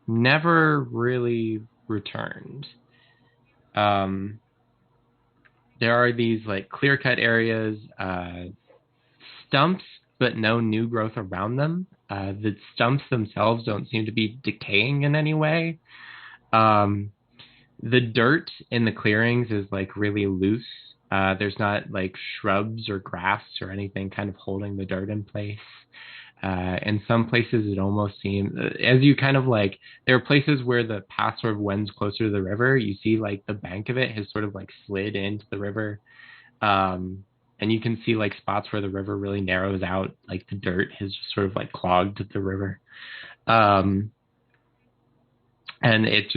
never really returned. There are these like clear-cut areas, stumps, but no new growth around them. The stumps themselves don't seem to be decaying in any way. The dirt in the clearings is like really loose. There's not like shrubs or grass or anything kind of holding the dirt in place. In some places, it almost seems, as you kind of like, there are places where the path sort of wends closer to the river. You see like the bank of it has sort of like slid into the river. And you can see like spots where the river really narrows out, like the dirt has just sort of like clogged the river. And it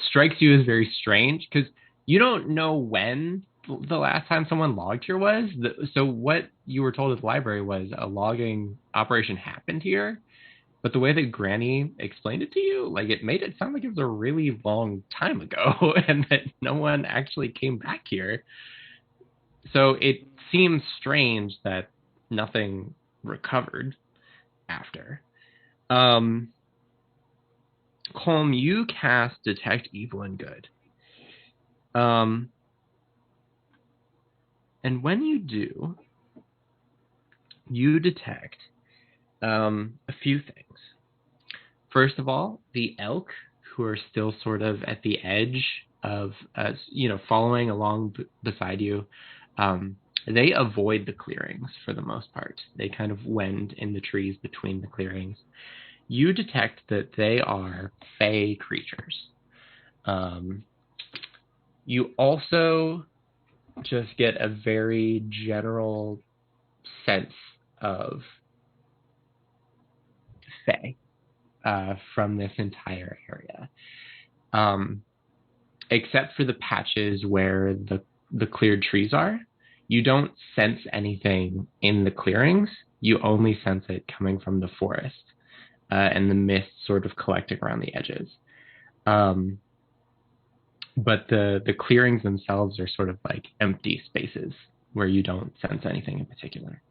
strikes you as very strange because you don't know when the last time someone logged here was. So what you were told at the library was a logging operation happened here, but the way that Granny explained it to you, like it made it sound like it was a really long time ago and that no one actually came back here. So it seems strange that nothing recovered after. Colm, you cast Detect Evil and Good. And when you do, you detect a few things. First of all, the elk, who are still sort of at the edge of, following along beside you, they avoid the clearings for the most part. They kind of wend in the trees between the clearings. You detect that they are fey creatures. You also just get a very general sense of fae from this entire area. Except for the patches where the cleared trees are, you don't sense anything in the clearings. You only sense it coming from the forest and the mist sort of collecting around the edges. But the clearings themselves are sort of like empty spaces where you don't sense anything in particular.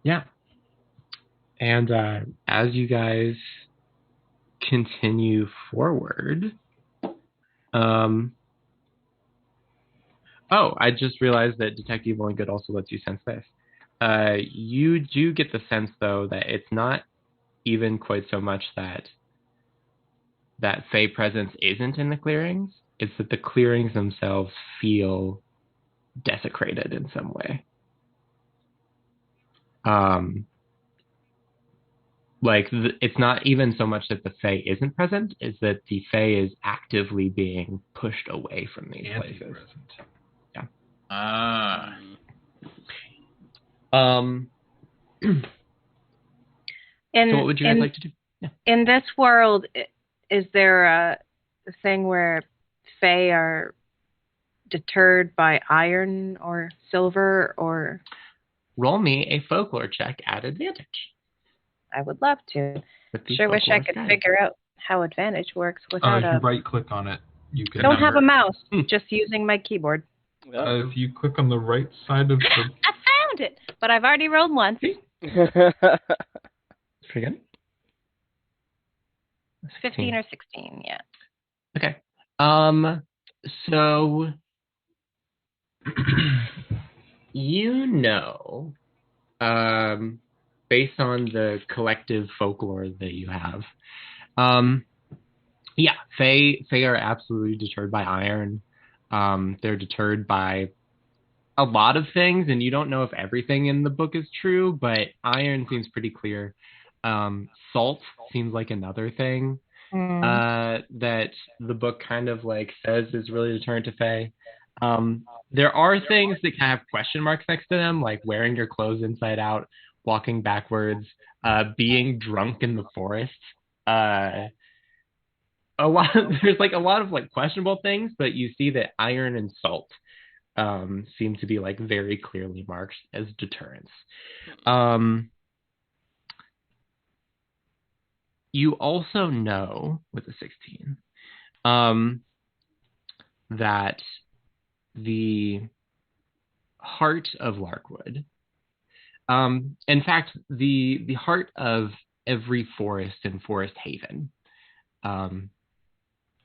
Yeah. And as you guys continue forward, I just realized that Detect Evil and Good also lets you sense this. You do get the sense, though, that it's not even quite so much that Fae presence isn't in the clearings. It's that the clearings themselves feel desecrated in some way. It's not even so much that the Fae isn't present, it's that the Fae is actively being pushed away from these places. Yeah. So what would you guys like to do? Yeah. In this world, is there a thing where Fae are deterred by iron or silver or... Roll me a folklore check at advantage. I would love to. Sure wish I could figure out how advantage works without if you right-click on it, you can... Don't have a mouse, just using my keyboard. If you click on the right side of the... I found it, but I've already rolled once. Again? 15 or 16, yeah. Okay. So you know, based on the collective folklore that you have, Fae are absolutely deterred by iron. They're deterred by a lot of things, and you don't know if everything in the book is true, but iron seems pretty clear. Salt seems like another thing that the book kind of like says is really deterrent to Fae. There are things that kind of have question marks next to them, like wearing your clothes inside out, walking backwards, being drunk in the forest. There's a lot of like questionable things, but you see that iron and salt seem to be like very clearly marked as deterrents. You also know with the 16 that the heart of Larkwood, in fact, the heart of every forest and forest haven,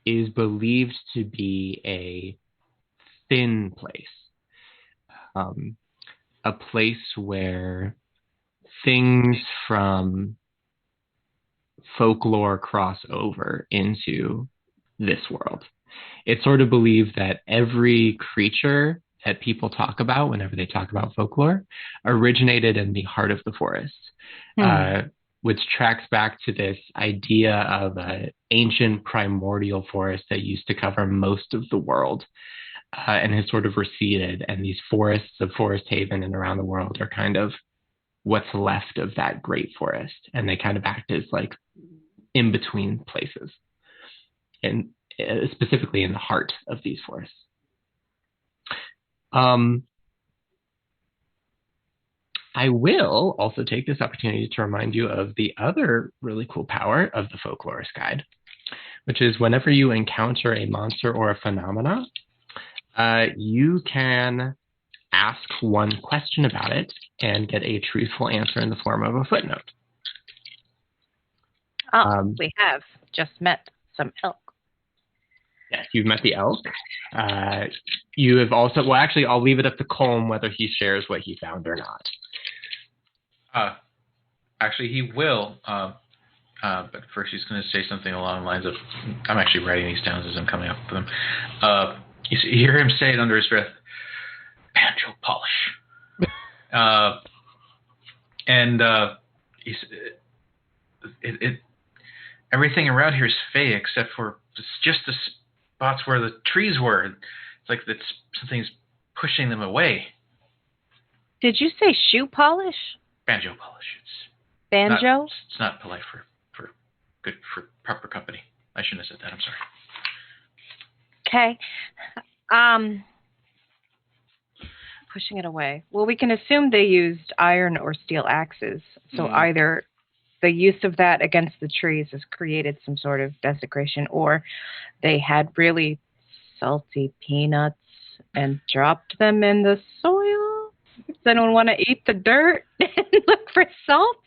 is believed to be a thin place, a place where things from folklore cross over into this world. It's sort of believed that every creature that people talk about whenever they talk about folklore originated in the heart of the forest, which tracks back to this idea of an ancient primordial forest that used to cover most of the world and has sort of receded. And these forests of Forest Haven and around the world are kind of what's left of that great forest. And they kind of act as like in between places, and specifically in the heart of these forests. I will also take this opportunity to remind you of the other really cool power of the Folklorist Guide, which is whenever you encounter a monster or a phenomena, you can ask one question about it and get a truthful answer in the form of a footnote. We have just met some elk. Yes, you've met the elk. You have also, well, actually, I'll leave it up to Colm whether he shares what he found or not. Actually, he will. But first, he's going to say something along the lines of, I'm actually writing these down as I'm coming up with them. You hear him say it under his breath, banjo polish. Everything around here is fey except for just the spots where the trees were. It's like something's pushing them away. Did you say shoe polish? Banjo polish. Banjo? It's not polite for good for proper company. I shouldn't have said that. I'm sorry. Okay. Pushing it away. Well, we can assume they used iron or steel axes. So either the use of that against the trees has created some sort of desecration, or they had really salty peanuts and dropped them in the soil. Does anyone want to eat the dirt and look for salt?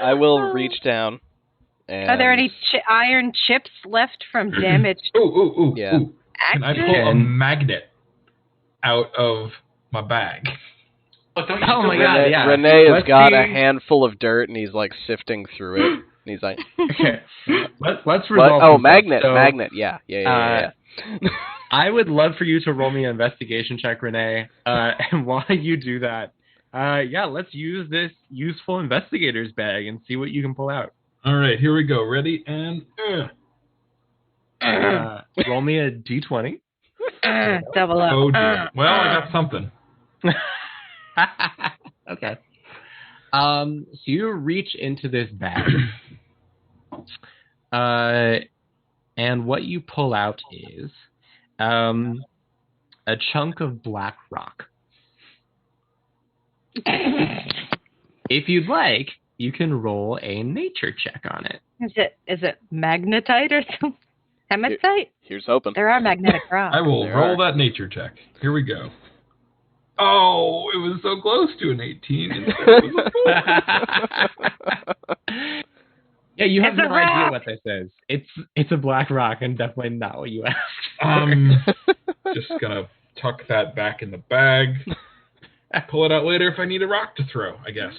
I will reach down. And... Are there any iron chips left from damaged? Ooh. Yeah. Can I pull a magnet out of my bag? Oh my God! Yeah. René has got a handful of dirt, and he's like sifting through it. And he's like, okay, let's resolve. Oh, magnet. Yeah. I would love for you to roll me an investigation check, René. And while you do that, let's use this useful investigator's bag and see what you can pull out. All right, here we go. Ready and roll me a d20. Double up. Oh dear. Well, I got something. Okay. So you reach into this bag, and what you pull out is a chunk of black rock. If you'd like, you can roll a nature check on it. Is it magnetite or something? Hematite? Here's hoping. There are magnetic rocks. I will roll that nature check. Here we go. Oh, it was so close to an 18. Yeah, you have no idea what this is. It's a black rock, and definitely not what you asked. Just gonna tuck that back in the bag. Pull it out later if I need a rock to throw, I guess.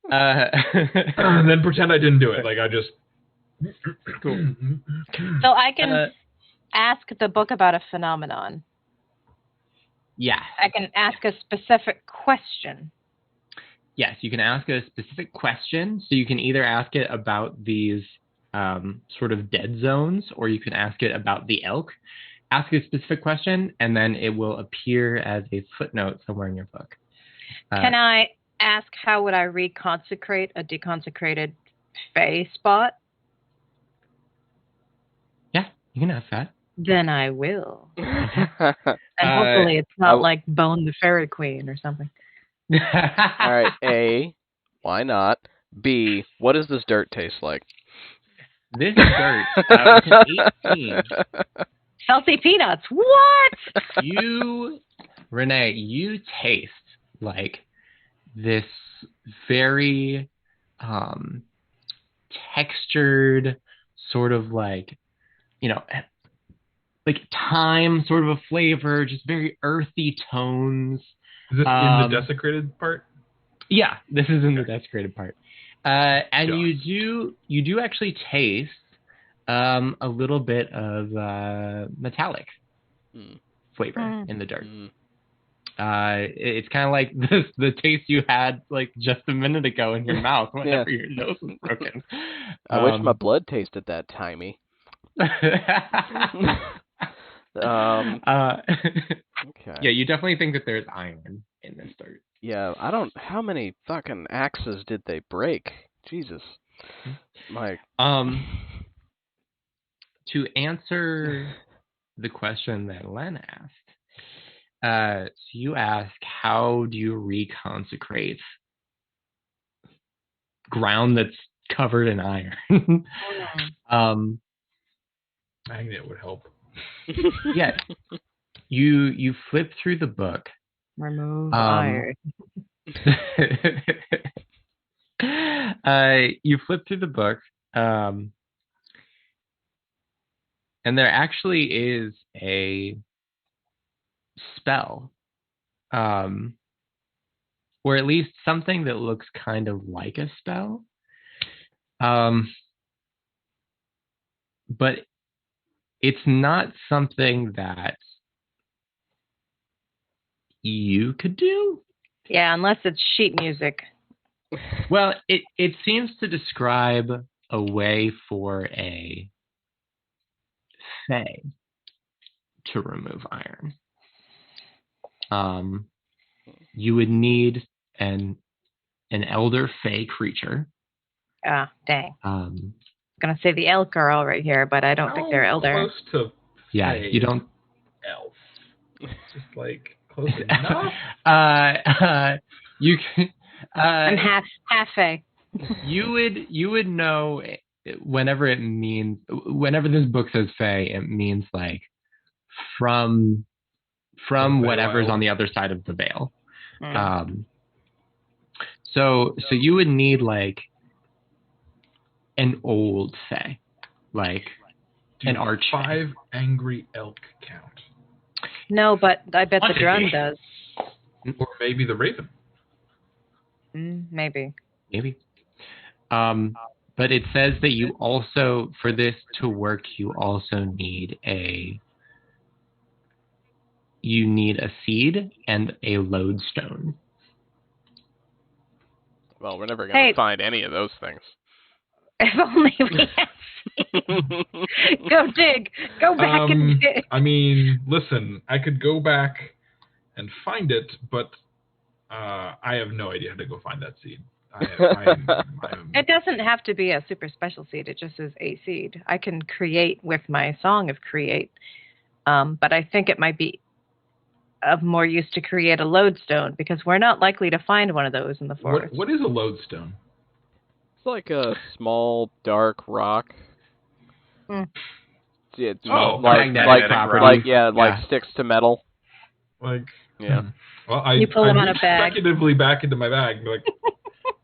And then pretend I didn't do it. Like I just. Cool. So I can ask the book about a phenomenon. Yeah. I can ask a specific question. Yes, you can ask a specific question. So you can either ask it about these sort of dead zones, or you can ask it about the elk. Ask a specific question, and then it will appear as a footnote somewhere in your book. Can I ask how would I reconsecrate a deconsecrated Fey spot? Yeah, you can ask that. Then I will. And hopefully it's not like Bone the Fairy Queen or something. All right, A, why not? B, what does this dirt taste like? This dirt, with an 18. Salty peanuts, what? René, you taste like this very textured, sort of like, like thyme sort of a flavor, just very earthy tones. Is this in the desecrated part? Yeah, this is in the desecrated part. And you do actually taste a little bit of metallic flavor in the dirt. It's kind of like the taste you had like just a minute ago in your mouth whenever your nose was broken. I wish my blood tasted that timey. Okay. Yeah, you definitely think that there's iron in this dirt. Yeah, how many fucking axes did they break? Jesus. Like to answer the question that Len asked, so you ask, how do you reconsecrate ground that's covered in iron? Magnet would help. Yeah. You flip through the book. Remove iron. You flip through the book, and there actually is a spell, or at least something that looks kind of like a spell, but it's not something that you could do. Yeah, unless it's sheet music. Well, it seems to describe a way for a Fae to remove iron. you would need an elder fae creature. Ah, dang. Um, I'm gonna say the elk are all right here, but I don't think they're elder. Close to yeah, fae you don't. elf. Just like close enough. You can. I'm half fae. You would know whenever this book says fae, it means like from whatever's on the other side of the veil. So you would need like an old fae, like an arch. 5 angry elk count. No, but I bet the Quantity. drone does. Or maybe the raven. Maybe. But it says that you also, for this to work, you also need a seed and a lodestone. Well, we're never going to find any of those things. If only we had seeds. Go dig. Go back and dig. I mean, listen, I could go back and find it, but I have no idea how to go find that seed. It doesn't have to be a super special seed. It just is a seed. I can create with my Song of Create, but I think it might be of more use to create a lodestone because we're not likely to find one of those in the forest. What is a lodestone? It's like a small dark rock. Yeah, it's magnetic rock. like sticks to metal. Like yeah. Well, you pull them out of bag. Speculatively back into my bag, and be like,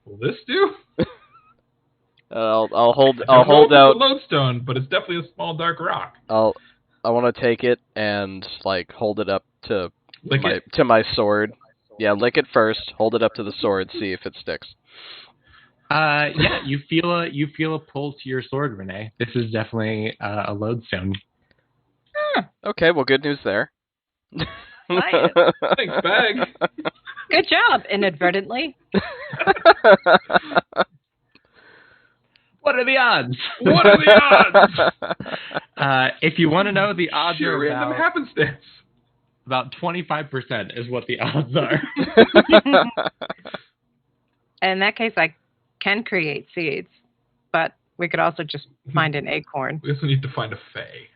will this do? I'll hold out a lodestone, but it's definitely a small dark rock. I want to take it and like hold it up to to my sword. Yeah, lick it first. Hold it up to the sword. See if it sticks. Yeah, you feel a pull to your sword, René. This is definitely a lodestone. Okay, well, good news there. Thanks, bag. Good job, inadvertently. What are the odds? What are the odds? If you want to know, the odds Sheer are random happenstance. About 25% is what the odds are. In that case, I can create seeds, but we could also just find an acorn. We also need to find a fae.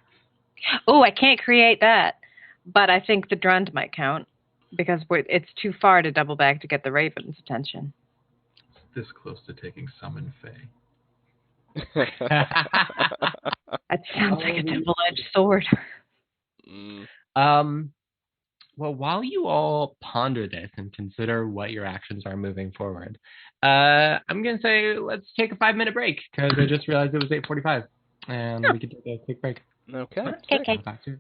Oh, I can't create that, but I think the drund might count because it's too far to double back to get the raven's attention. It's this close to taking summon fae. That sounds like a double-edged sword. Well, while you all ponder this and consider what your actions are moving forward, I'm going to say let's take a 5-minute break because I just realized it was 8:45 and we can take a quick break. Okay.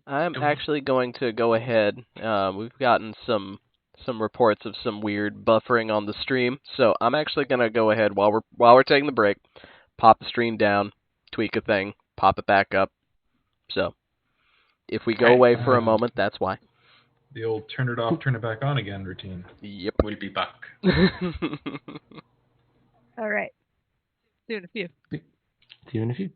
I'm actually going to go ahead. We've gotten some reports of some weird buffering on the stream, so I'm actually going to go ahead while we're taking the break, pop the stream down, tweak a thing, pop it back up. So if we go away for a moment, that's why. The old turn it off, turn it back on again routine. Yep. We'll be back. All right. See you in a few. See you in a few.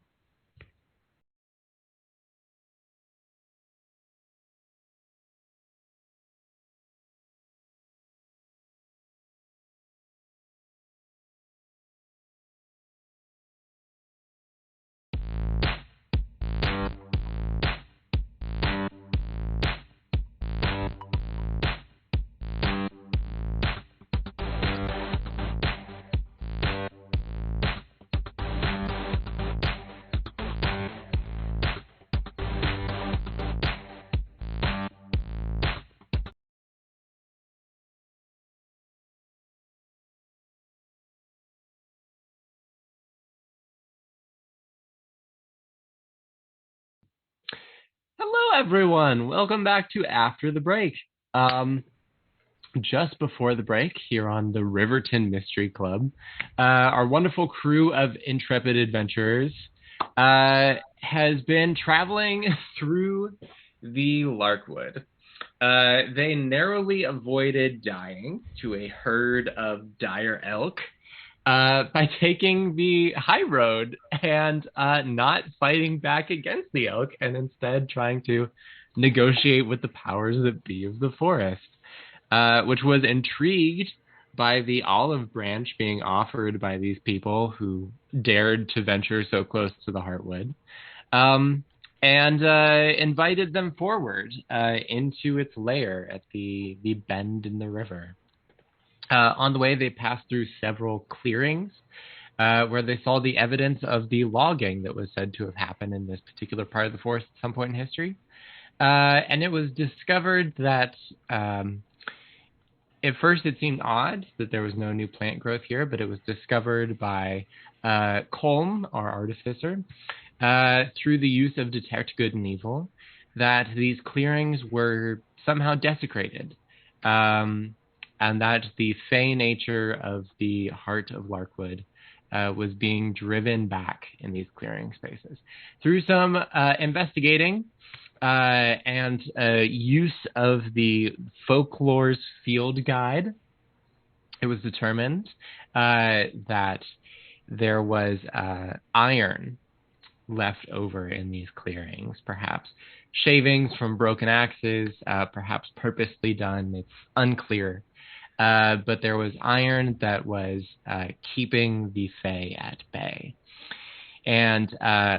Hello, everyone. Welcome back to After the Break. Just before the break, here on the Riverton Mystery Club, our wonderful crew of intrepid adventurers has been traveling through the Larkwood. They narrowly avoided dying to a herd of dire elk by taking the high road and not fighting back against the elk and instead trying to negotiate with the powers that be of the forest. which was intrigued by the olive branch being offered by these people who dared to venture so close to the Heartwood, and invited them forward into its lair at the bend in the river. On the way, they passed through several clearings where they saw the evidence of the logging that was said to have happened in this particular part of the forest at some point in history. And it was discovered that at first it seemed odd that there was no new plant growth here, but it was discovered by Colm, our artificer, through the use of Detect Good and Evil, that these clearings were somehow desecrated, and that the fey nature of the heart of Larkwood was being driven back in these clearing spaces. Through some investigating, and use of the Folklore's Field Guide, it was determined that there was iron left over in these clearings, perhaps shavings from broken axes, perhaps purposely done. It's unclear. But there was iron that was keeping the Fae at bay. And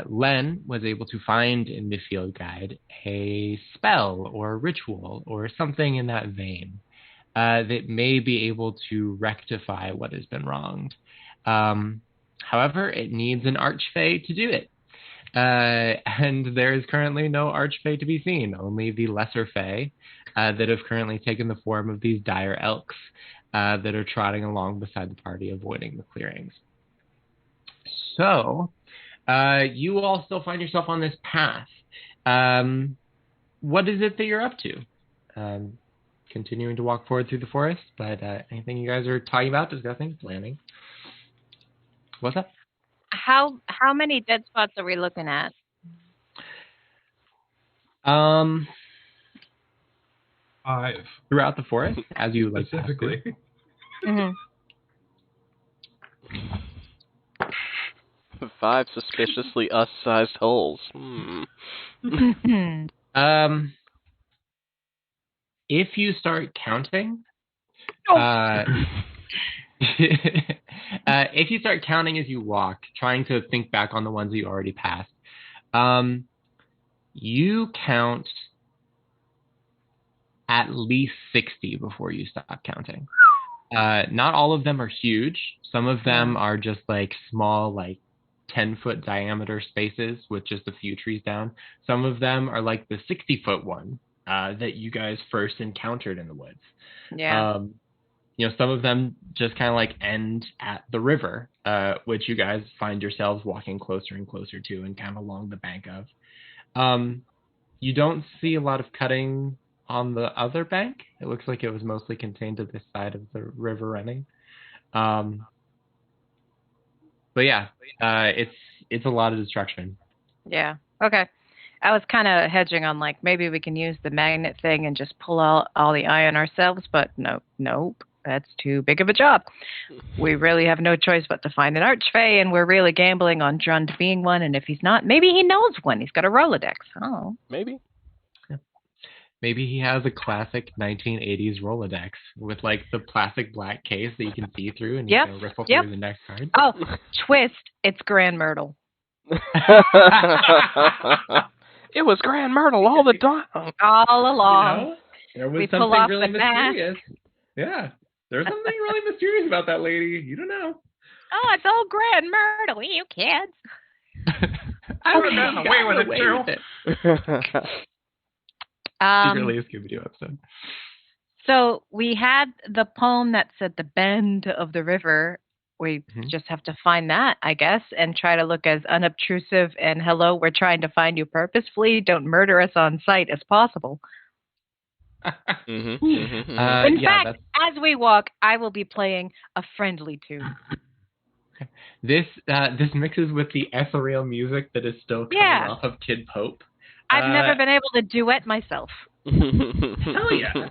Len was able to find in the field guide a spell or ritual or something in that vein that may be able to rectify what has been wronged. However, it needs an archfey to do it. And there is currently no archfey to be seen, only the lesser fae that have currently taken the form of these dire elks that are trotting along beside the party, avoiding the clearings. So, you all still find yourself on this path. What is it that you're up to? Continuing to walk forward through the forest, but anything you guys are talking about, discussing, planning? What's up? How many dead spots are we looking at? Five. Throughout the forest, as you like Specifically. Mm-hmm. 5 suspiciously us-sized holes. If you start counting, if you start counting as you walk, trying to think back on the ones that you already passed, you count at least 60 before you stop counting. Not all of them are huge. Some of them are just like small, like 10-foot diameter spaces with just a few trees down. Some of them are like the 60-foot one that you guys first encountered in the woods. Yeah. Some of them just kind of like end at the river, which you guys find yourselves walking closer and closer to and kind of along the bank of. You don't see a lot of cutting on the other bank. It looks like it was mostly contained to this side of the river running. But yeah, it's a lot of destruction. Yeah. Okay. I was kind of hedging on like maybe we can use the magnet thing and just pull out all the iron ourselves, but nope. That's too big of a job. We really have no choice but to find an archfey, and we're really gambling on Drund being one. And if he's not, maybe he knows one. He's got a Rolodex. Oh, Maybe. Yeah. Maybe he has a classic 1980s Rolodex with like the plastic black case that you can see through, and you can riffle through the next card. Oh, twist! It's Grand Myrtle. It was Grand Myrtle all the time. All along. There was we something pull off really the mask. mysterious. Yeah. There's something really mysterious about that lady. You don't know. Oh, it's old Grand Myrtle, you kids. I would have gotten away with it too. Secretly a Scooby-Doo episode. So we had the poem that said the bend of the river. We just have to find that, I guess, and try to look as unobtrusive and hello, we're trying to find you purposefully. Don't murder us on sight as possible. In fact, as we walk, I will be playing a friendly tune. This mixes with the ethereal music that is still coming off of Kid Pope. I've never been able to duet myself. Hell yeah.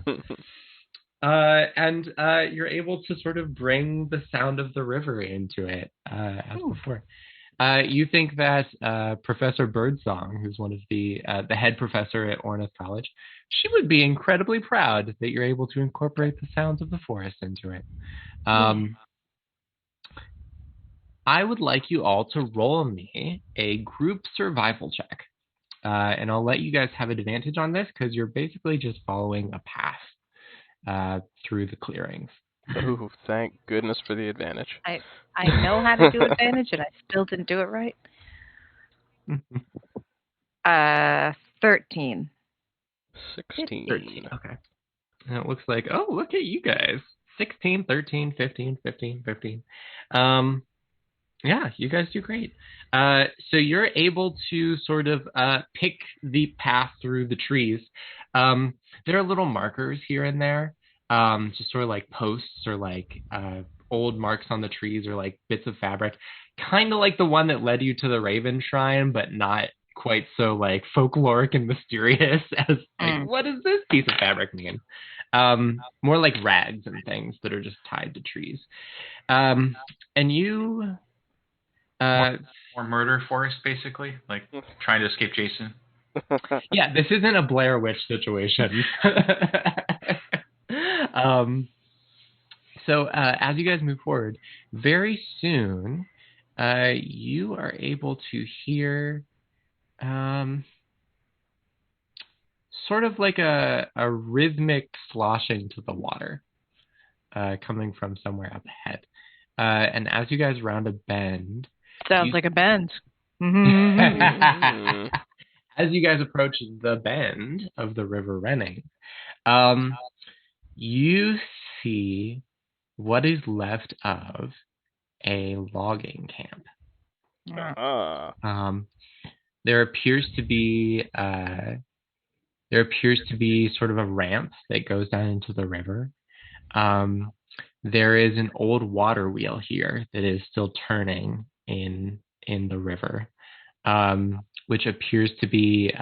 And you're able to sort of bring the sound of the river into it as before. You think that Professor Birdsong, who's one of the head professor at Ornith College, she would be incredibly proud that you're able to incorporate the sounds of the forest into it. I would like you all to roll me a group survival check. And I'll let you guys have advantage on this because you're basically just following a path through the clearings. Ooh, thank goodness for the advantage. I know how to do advantage, and I still didn't do it right. 13. 16. 13. Okay. And it looks like, oh, look at you guys. 16, 13, 15, 15, 15. Yeah, you guys do great. So you're able to sort of pick the path through the trees. There are little markers here and there, just sort of like posts or like old marks on the trees or like bits of fabric, kind of like the one that led you to the Raven Shrine, but not quite so like folkloric and mysterious as like, what does this piece of fabric mean? More like rags and things that are just tied to trees. And you... more murder forest, basically, like trying to escape Jason. Yeah, this isn't a Blair Witch situation. So as you guys move forward, very soon you are able to hear sort of like a rhythmic sloshing to the water coming from somewhere up ahead. And as you guys round a bend... Sounds like a bend. As you guys approach the bend of the River René, you see what is left of a logging camp. There appears to be sort of a ramp that goes down into the river. There is an old water wheel here that is still turning in the river, which appears to be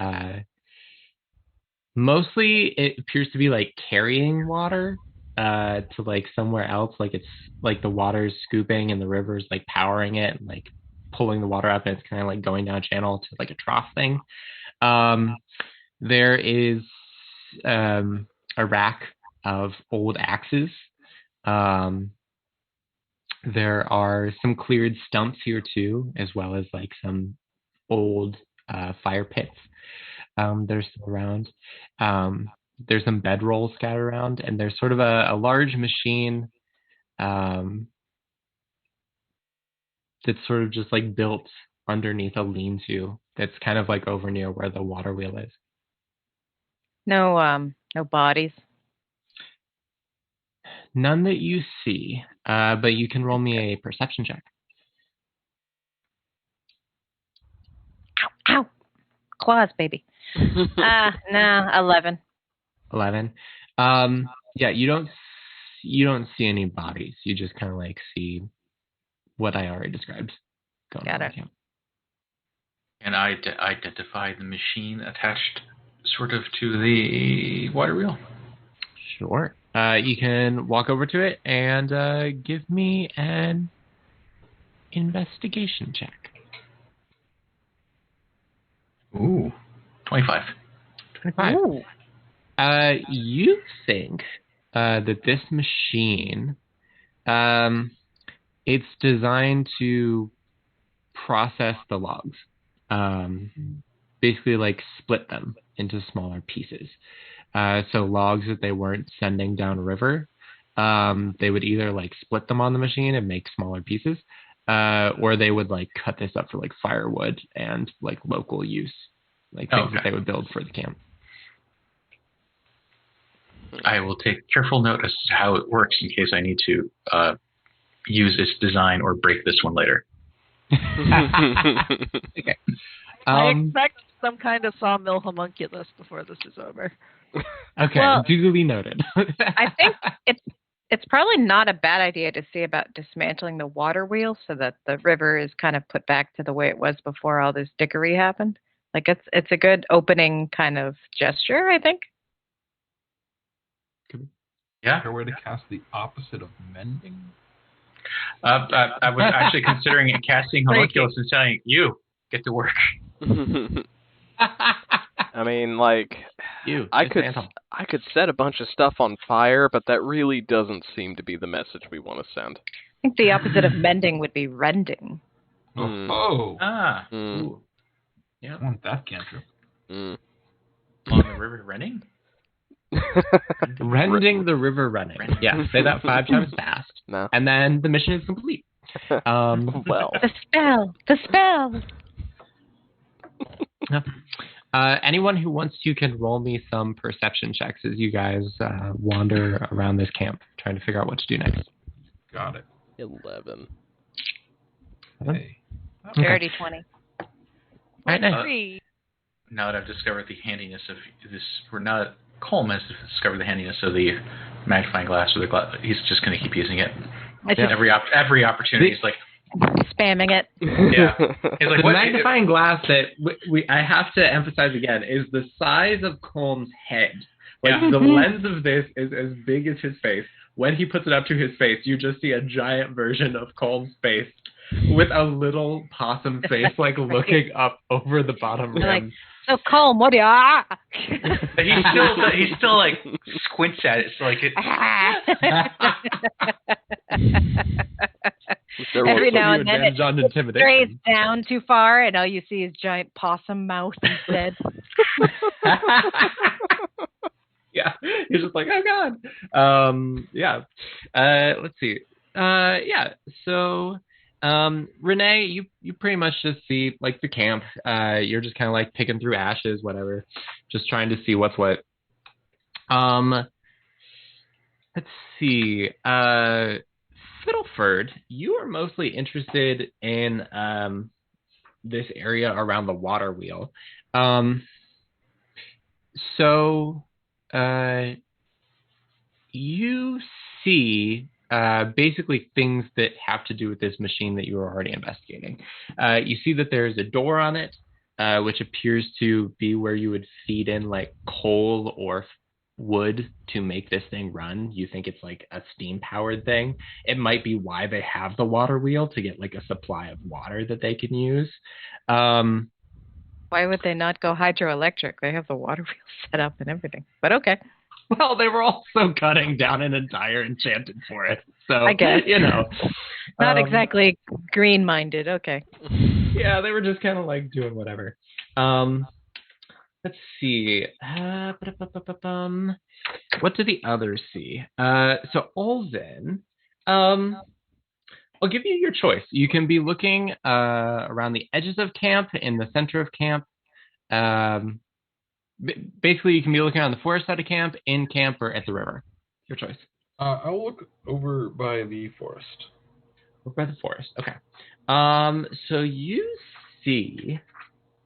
mostly it appears to be like carrying water to like somewhere else. Like it's like the water's scooping and the river's like powering it and like pulling the water up, and it's kind of like going down channel to like a trough thing. There is a rack of old axes. There are some cleared stumps here too, as well as like some old fire pits that are still around. There's some bedrolls scattered around, and there's sort of a large machine that's sort of just like built underneath a lean-to that's kind of like over near where the water wheel is. No bodies. None that you see, but you can roll me a perception check. Ow! Claws, baby. No, 11. 11. Yeah, you don't see any bodies. You just kind of like see what I already described. Got it. And I identify the machine attached sort of to the water wheel. Sure. You can walk over to it and give me an investigation check. Ooh, 25. 25. Ooh. You think that this machine, it's designed to process the logs, basically like split them into smaller pieces. So logs that they weren't sending downriver, they would either like split them on the machine and make smaller pieces, or they would like cut this up for like firewood and like local use, like things that they would build for the camp. I will take careful note as to how it works in case I need to use its design or break this one later. Okay. I expect some kind of sawmill homunculus before this is over. Okay, Well, duly noted. I think it's probably not a bad idea to see about dismantling the water wheel so that the river is kind of put back to the way it was before all this dickery happened. Like it's a good opening kind of gesture, I think. Is Yeah. there a way to cast the opposite of mending? I was actually considering casting homunculus and saying, "You get to work." I mean, like, I dismantle. could set a bunch of stuff on fire, but that really doesn't seem to be the message we want to send. I think the opposite of mending would be rending. Oh. Ooh. Yeah. I want that cantrip. Along the river running? Rending the river running. Yeah, say that 5 times fast. No. And then the mission is complete. Well. The spell! The spell! Anyone who wants to can roll me some perception checks as you guys wander around this camp, trying to figure out what to do next. Got it. 11. Hey. Dirty 20. All right, nice. 3. Now that I've discovered the handiness of this, now that Colm has discovered the handiness of the magnifying glass or the glass, he's just going to keep using it. It's just Every opportunity. He's like, spamming it. yeah. He's like, The what? magnifying glass that I have to emphasize again is the size of Colm's head. Like Yeah. the lens of this is as big as his face. When he puts it up to his face, you just see a giant version of Colm's face with a little possum face, like looking up over the bottom rim. Like, so calm, what do you... He still like squints at it. So like it. Every now and then advantage on strays intimidation. down too far, and all you see is giant possum mouth instead. Yeah, he's just like, oh god. Yeah. Let's see. Yeah. So, Renee, you pretty much just see like the camp. You're just kind of like picking through ashes, whatever, just trying to see what's what. Let's see. Fiddleford, you are mostly interested in this area around the water wheel. So you see basically things that have to do with this machine that you were already investigating. You see that there's a door on it, which appears to be where you would feed in like coal or wood to make this thing run. You think it's like a steam powered thing. It might be why they have the water wheel, to get like a supply of water that they can use. Why would they not go hydroelectric? They have the water wheel set up and everything. But okay. Well, they were also cutting down an entire enchanted forest. So, I guess. you know. Not exactly green-minded. Okay. Yeah, they were just kind of like doing whatever. Let's see. What do the others see? So Olvin, I'll give you your choice. You can be looking around the edges of camp, in the center of camp. Basically, you can be looking on the forest side of camp, in camp, or at the river. Your choice. I'll look over by the forest. Over by the forest. Okay. So you see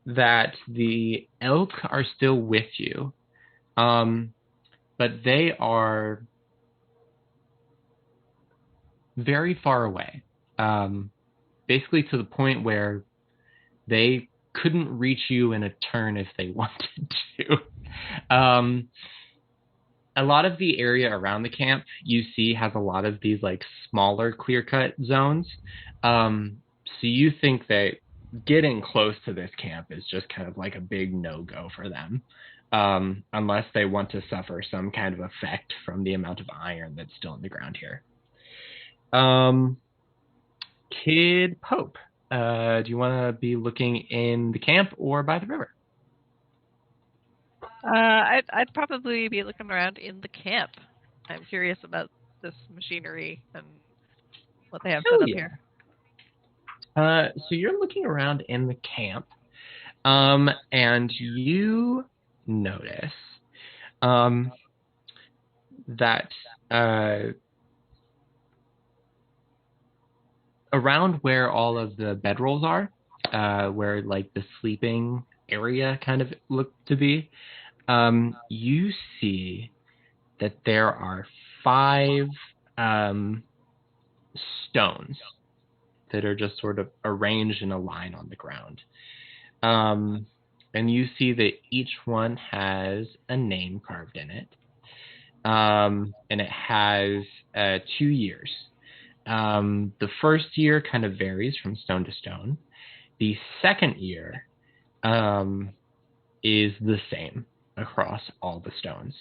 that the elk are still with you, but they are very far away, basically to the point where they couldn't reach you in a turn if they wanted to. A lot of the area around the camp you see has a lot of these like smaller clear-cut zones. So you think that getting close to this camp is just kind of like a big no-go for them, unless they want to suffer some kind of effect from the amount of iron that's still in the ground here. Kid Pope, do you want to be looking in the camp or by the river? I'd probably be looking around in the camp. I'm curious about this machinery and what they have set up here. So you're looking around in the camp, and you notice that around where all of the bedrolls are, where like the sleeping area kind of looked to be, you see that there are 5 stones that are just sort of arranged in a line on the ground. And you see that each one has a name carved in it. And it has 2 years. The first year kind of varies from stone to stone. The second year is the same across all the stones.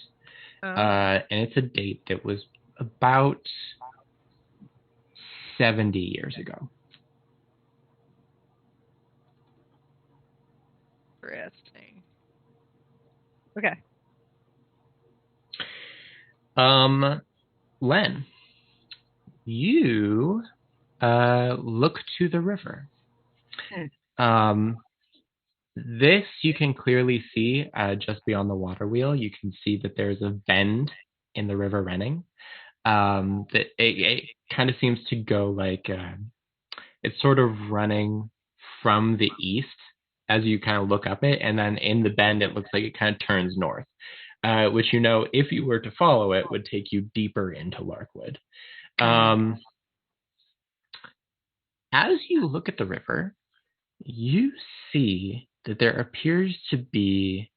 And it's a date that was about 70 years ago. Interesting. Okay. Len, you look to the river. This you can clearly see just beyond the water wheel. You can see that there's a bend in the river running. That it kind of seems to go like it's sort of running from the east as you kind of look up it, and then in the bend it looks like it kind of turns north, which if you were to follow it would take you deeper into Larkwood. As you look at the river, you see that there appears to be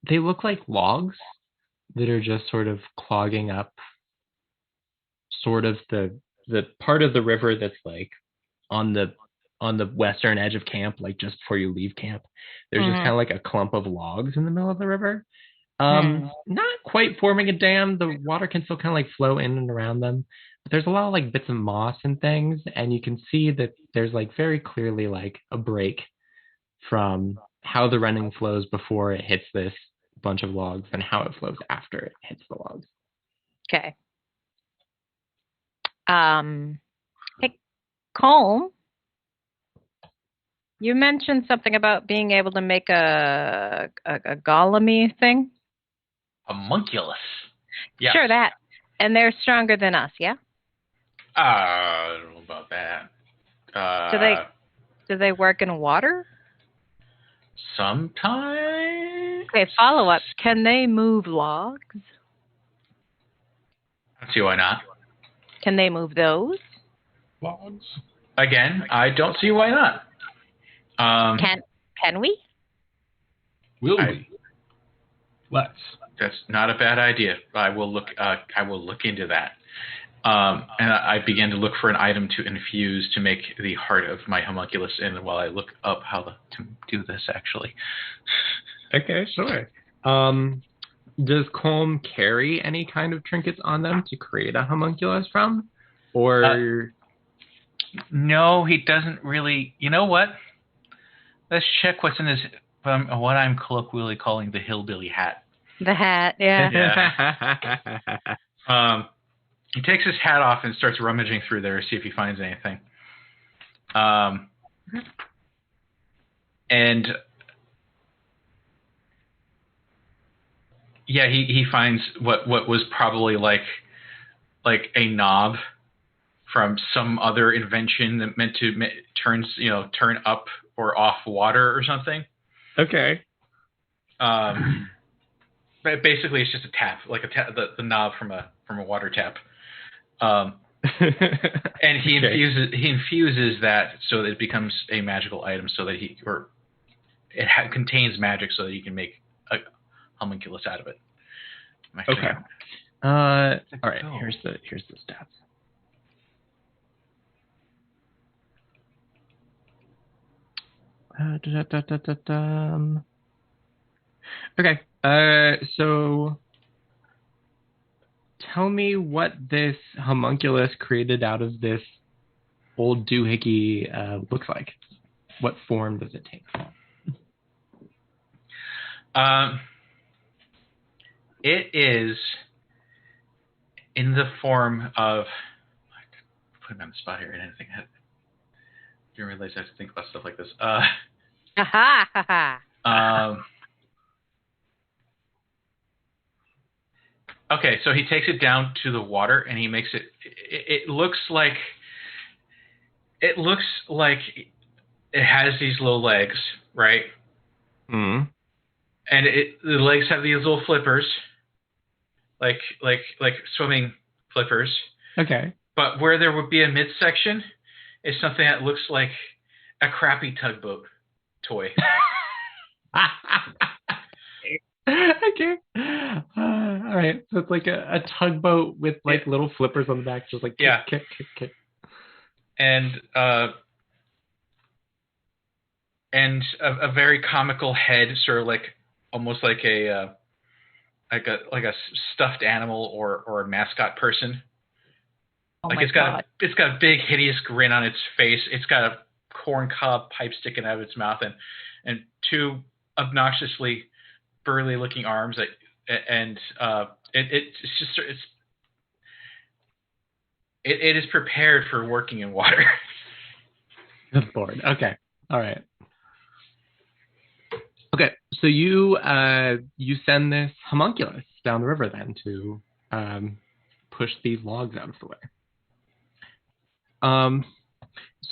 they look like logs that are just sort of clogging up sort of the part of the river that's like on the western edge of camp, like just before you leave camp. There's just kind of like a clump of logs in the middle of the river. Not quite forming a dam. The water can still kind of like flow in and around them. But there's a lot of like bits of moss and things, and you can see that there's like very clearly like a break from how the running flows before it hits this bunch of logs and how it flows after it hits the logs. Okay. Hey, Colm, you mentioned something about being able to make a golem-y thing. Homunculus. Yes. Sure, that. And they're stronger than us, yeah? I don't know about that. Do they work in water? Sometimes. Okay, follow up. Can they move logs? I don't see why not. Can they move those? Logs. Again, I don't see why not. Can we? Will we? Let's. That's not a bad idea. I will look into that. And I began to look for an item to infuse to make the heart of my homunculus. And while I look up how to do this, actually. Okay, sure. Does Colm carry any kind of trinkets on them to create a homunculus from? Or no, he doesn't really. You know what? Let's check what's in his what I'm colloquially calling the hillbilly hat. The hat, yeah. Yeah. He takes his hat off and starts rummaging through there to see if he finds anything. And yeah, he finds what was probably like a knob from some other invention that meant to turn up or off water or something. Okay. But basically, it's just a tap, like the knob from a water tap. And he infuses that so that it becomes a magical item, so that contains magic, so that you can make a homunculus out of it. Okay. All right. Here's the stats. Okay. So tell me what this homunculus created out of this old doohickey looks like. What form does it take? It is in the form of. Put him on the spot here. I didn't realize I have to think about stuff like this. Okay, so he takes it down to the water and he makes it. It looks like it has these little legs, right? Hmm. And the legs have these little flippers, like swimming flippers. Okay. But where there would be a midsection is something that looks like a crappy tugboat toy. Okay. All right. So it's like a tugboat with like little flippers on the back, just like kick, Yeah. kick, kick, kick. And a very comical head, sort of like almost like a stuffed animal or a mascot person. Oh Like my God. it's got a big hideous grin on its face. It's got a corn cob pipe sticking out of its mouth and two obnoxiously burly looking arms and it is prepared for working in water. Good Lord. Okay. All right. Okay. So you send this homunculus down the river then to push these logs out of the way.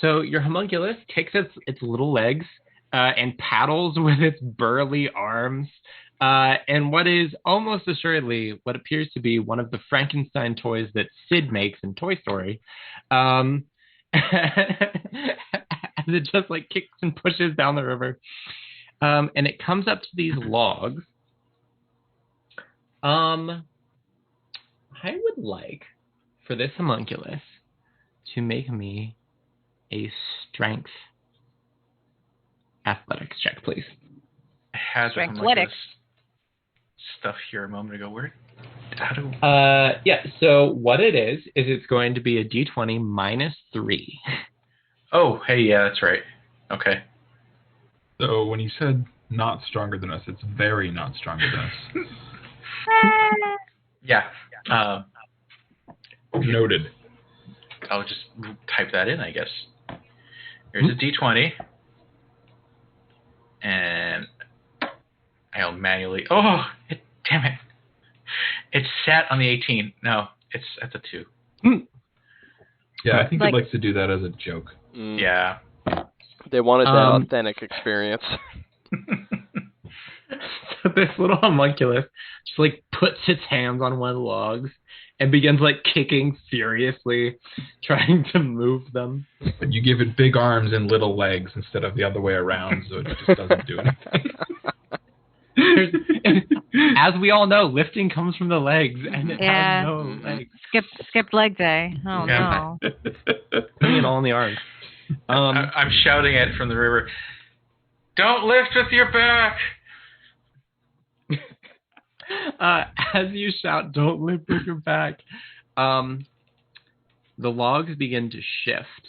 So your homunculus takes its little legs and paddles with its burly arms. And what is almost assuredly what appears to be one of the Frankenstein toys that Sid makes in Toy Story. As it just like kicks and pushes down the river. And it comes up to these logs. I would like for this homunculus to make me a strength athletics check, please. I had the Strength homunculus athletics. stuff here a moment ago. How do? Yeah. So what it is it's going to be a D20 minus 3. Oh, hey, yeah, that's right. Okay. So when you said not stronger than us, it's very not stronger than us. Yeah. Noted. I'll just type that in, I guess. Here's a D20. And I'll manually... Oh, damn it. It's sat on the 18. No, it's at the 2. Yeah, I think Like- it likes to do that as a joke. Mm. Yeah. They wanted that authentic experience. So this little homunculus just like puts its hands on one of the logs and begins like kicking furiously, trying to move them. But you give it big arms and little legs instead of the other way around, so it just doesn't do anything. As we all know, lifting comes from the legs, and it Yeah. has no legs. Skipped leg day. Oh Yeah. no. Putting it all in the arms. I'm shouting at it from the river. Don't lift with your back. As you shout, "Don't lift with your back," the logs begin to shift.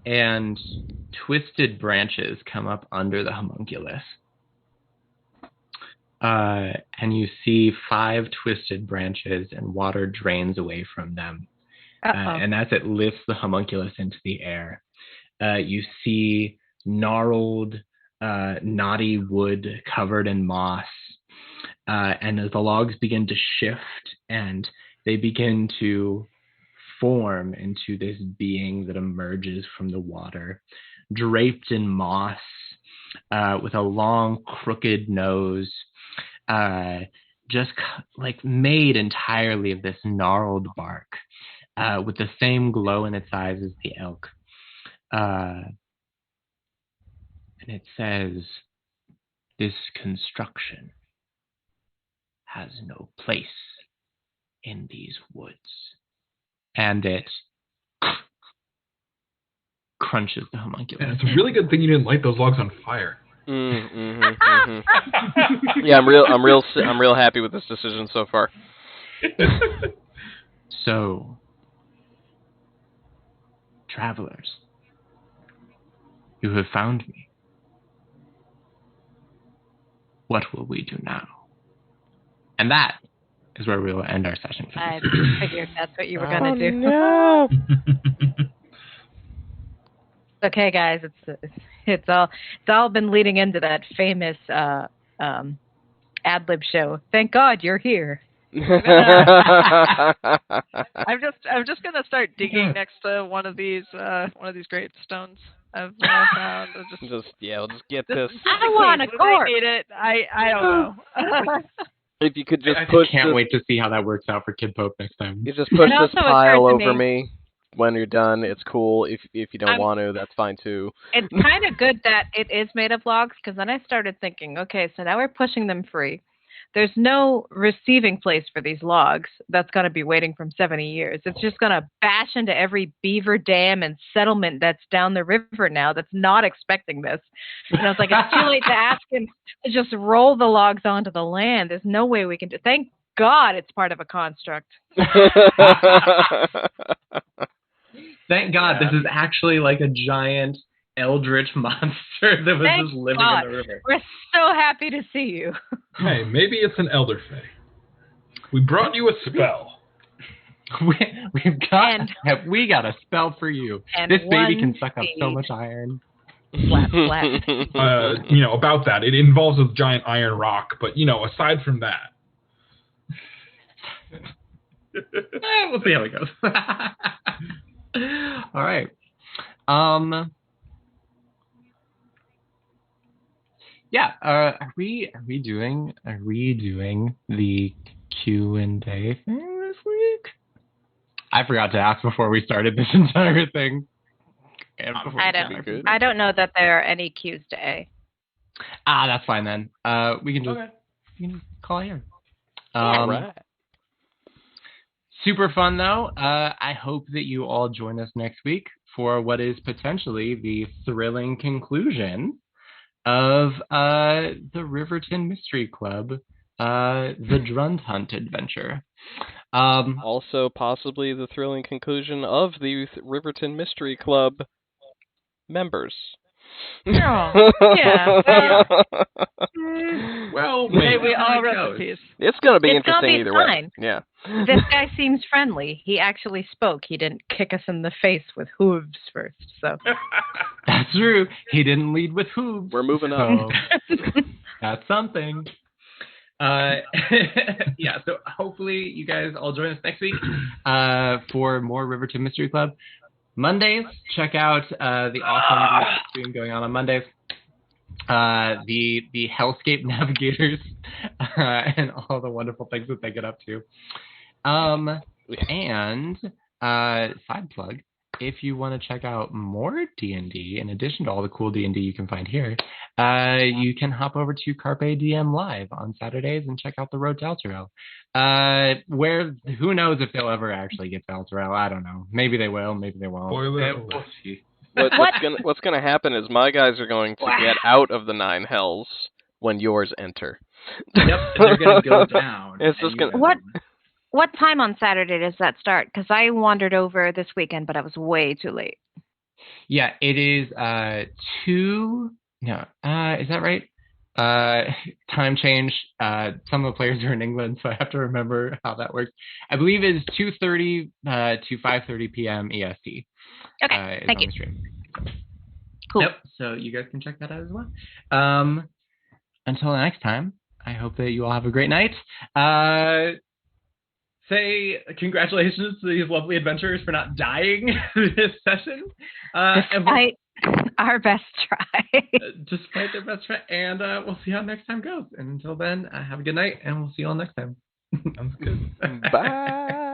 And twisted branches come up under the homunculus. And you see 5 twisted branches, and water drains away from them. And as it lifts the homunculus into the air, you see gnarled, knotty wood covered in moss. And as the logs begin to shift and they begin to form into this being that emerges from the water, draped in moss, with a long, crooked nose, just like made entirely of this gnarled bark, with the same glow in its eyes as the elk. And it says, "This construction has no place in these woods." And it crunches the homunculus. And it's a really good thing you didn't light those logs on fire. Yeah, I'm real happy with this decision so far. So, travelers, you have found me. What will we do now? And that is where we will end our session for I this. figured that's what you were gonna do. No. Okay, guys, it's all been leading into that famous ad lib show. Thank God you're here. I'm just gonna start digging next to one of these gravestones I've found. We'll just get this. I want a When corpse. I need it. I don't know. If you could just I push can't this, wait to see how that works out for Kid Pope next time. you just push It this also pile occurred to over me- me. when you're done, it's cool. If you don't I'm- want to, that's fine too. It's kind of good that it is made of logs, because then I started thinking, okay, so now we're pushing them free. There's no receiving place for these logs that's going to be waiting from 70 years. It's just going to bash into every beaver dam and settlement that's down the river now that's not expecting this. And I was like, it's too late to ask him to just roll the logs onto the land. There's no way we can do. Thank God it's part of a construct. Thank God Yeah. this is actually like a giant eldritch monster that was Thank just living God. in the river. We're so happy to see you. Hey, maybe it's an elder fae. We brought you a spell. We got a spell for you. And This baby one can suck up so seed. much iron. Slap, slap. About that, it involves a giant iron rock, but aside from that, We'll see how it goes. All right. Yeah. Are we doing the Q&A thing this week? I forgot to ask before we started this entire thing. And before I we don't. started. I don't know that there are any cues to A. That's fine then. We can just call here. All right. Super fun though. I hope that you all join us next week for what is potentially the thrilling conclusion of the Riverton Mystery Club, the Drund Hunt adventure. Also, possibly the thrilling conclusion of the Riverton Mystery Club members. Oh, yeah. Well, May we maybe all how it rest goes. in peace. It's gonna be It's gonna interesting be either fine. way. Yeah. This guy seems friendly. He actually spoke. He didn't kick us in the face with hooves first. So That's true. He didn't lead with hooves. We're moving up. So that's something. Yeah, so hopefully you guys all join us next week for more Riverton Mystery Club. Mondays, check out the awesome stream going on Mondays. The Hellscape Navigators and all the wonderful things that they get up to. And side plug, if you want to check out more D&D, in addition to all the cool D&D you can find here, you can hop over to Carpe Diem Live on Saturdays and check out the Road to Elturel. Where, who knows if they'll ever actually get to Elturel. I don't know. Maybe they will, maybe they won't. Spoiler We'll alert. see. What's gonna happen is my guys are going to get out of the 9 hells when yours enter. Yep, they're gonna go down. It's and just you gonna- guys- what time on Saturday does that start? Because I wandered over this weekend, but I was way too late. Yeah, it is 2. No, is that right? Time change. Some of the players are in England, so I have to remember how that works. I believe it is 2:30 to 5:30 p.m. EST. Okay, Is thank on you. the stream. Cool. Yep. So you guys can check that out as well. Until next time, I hope that you all have a great night. Say congratulations to these lovely adventurers for not dying this session. Despite our best try. Despite their best friend. And we'll see how next time goes. And until then, have a good night, and we'll see you all next time. Sounds good. Bye.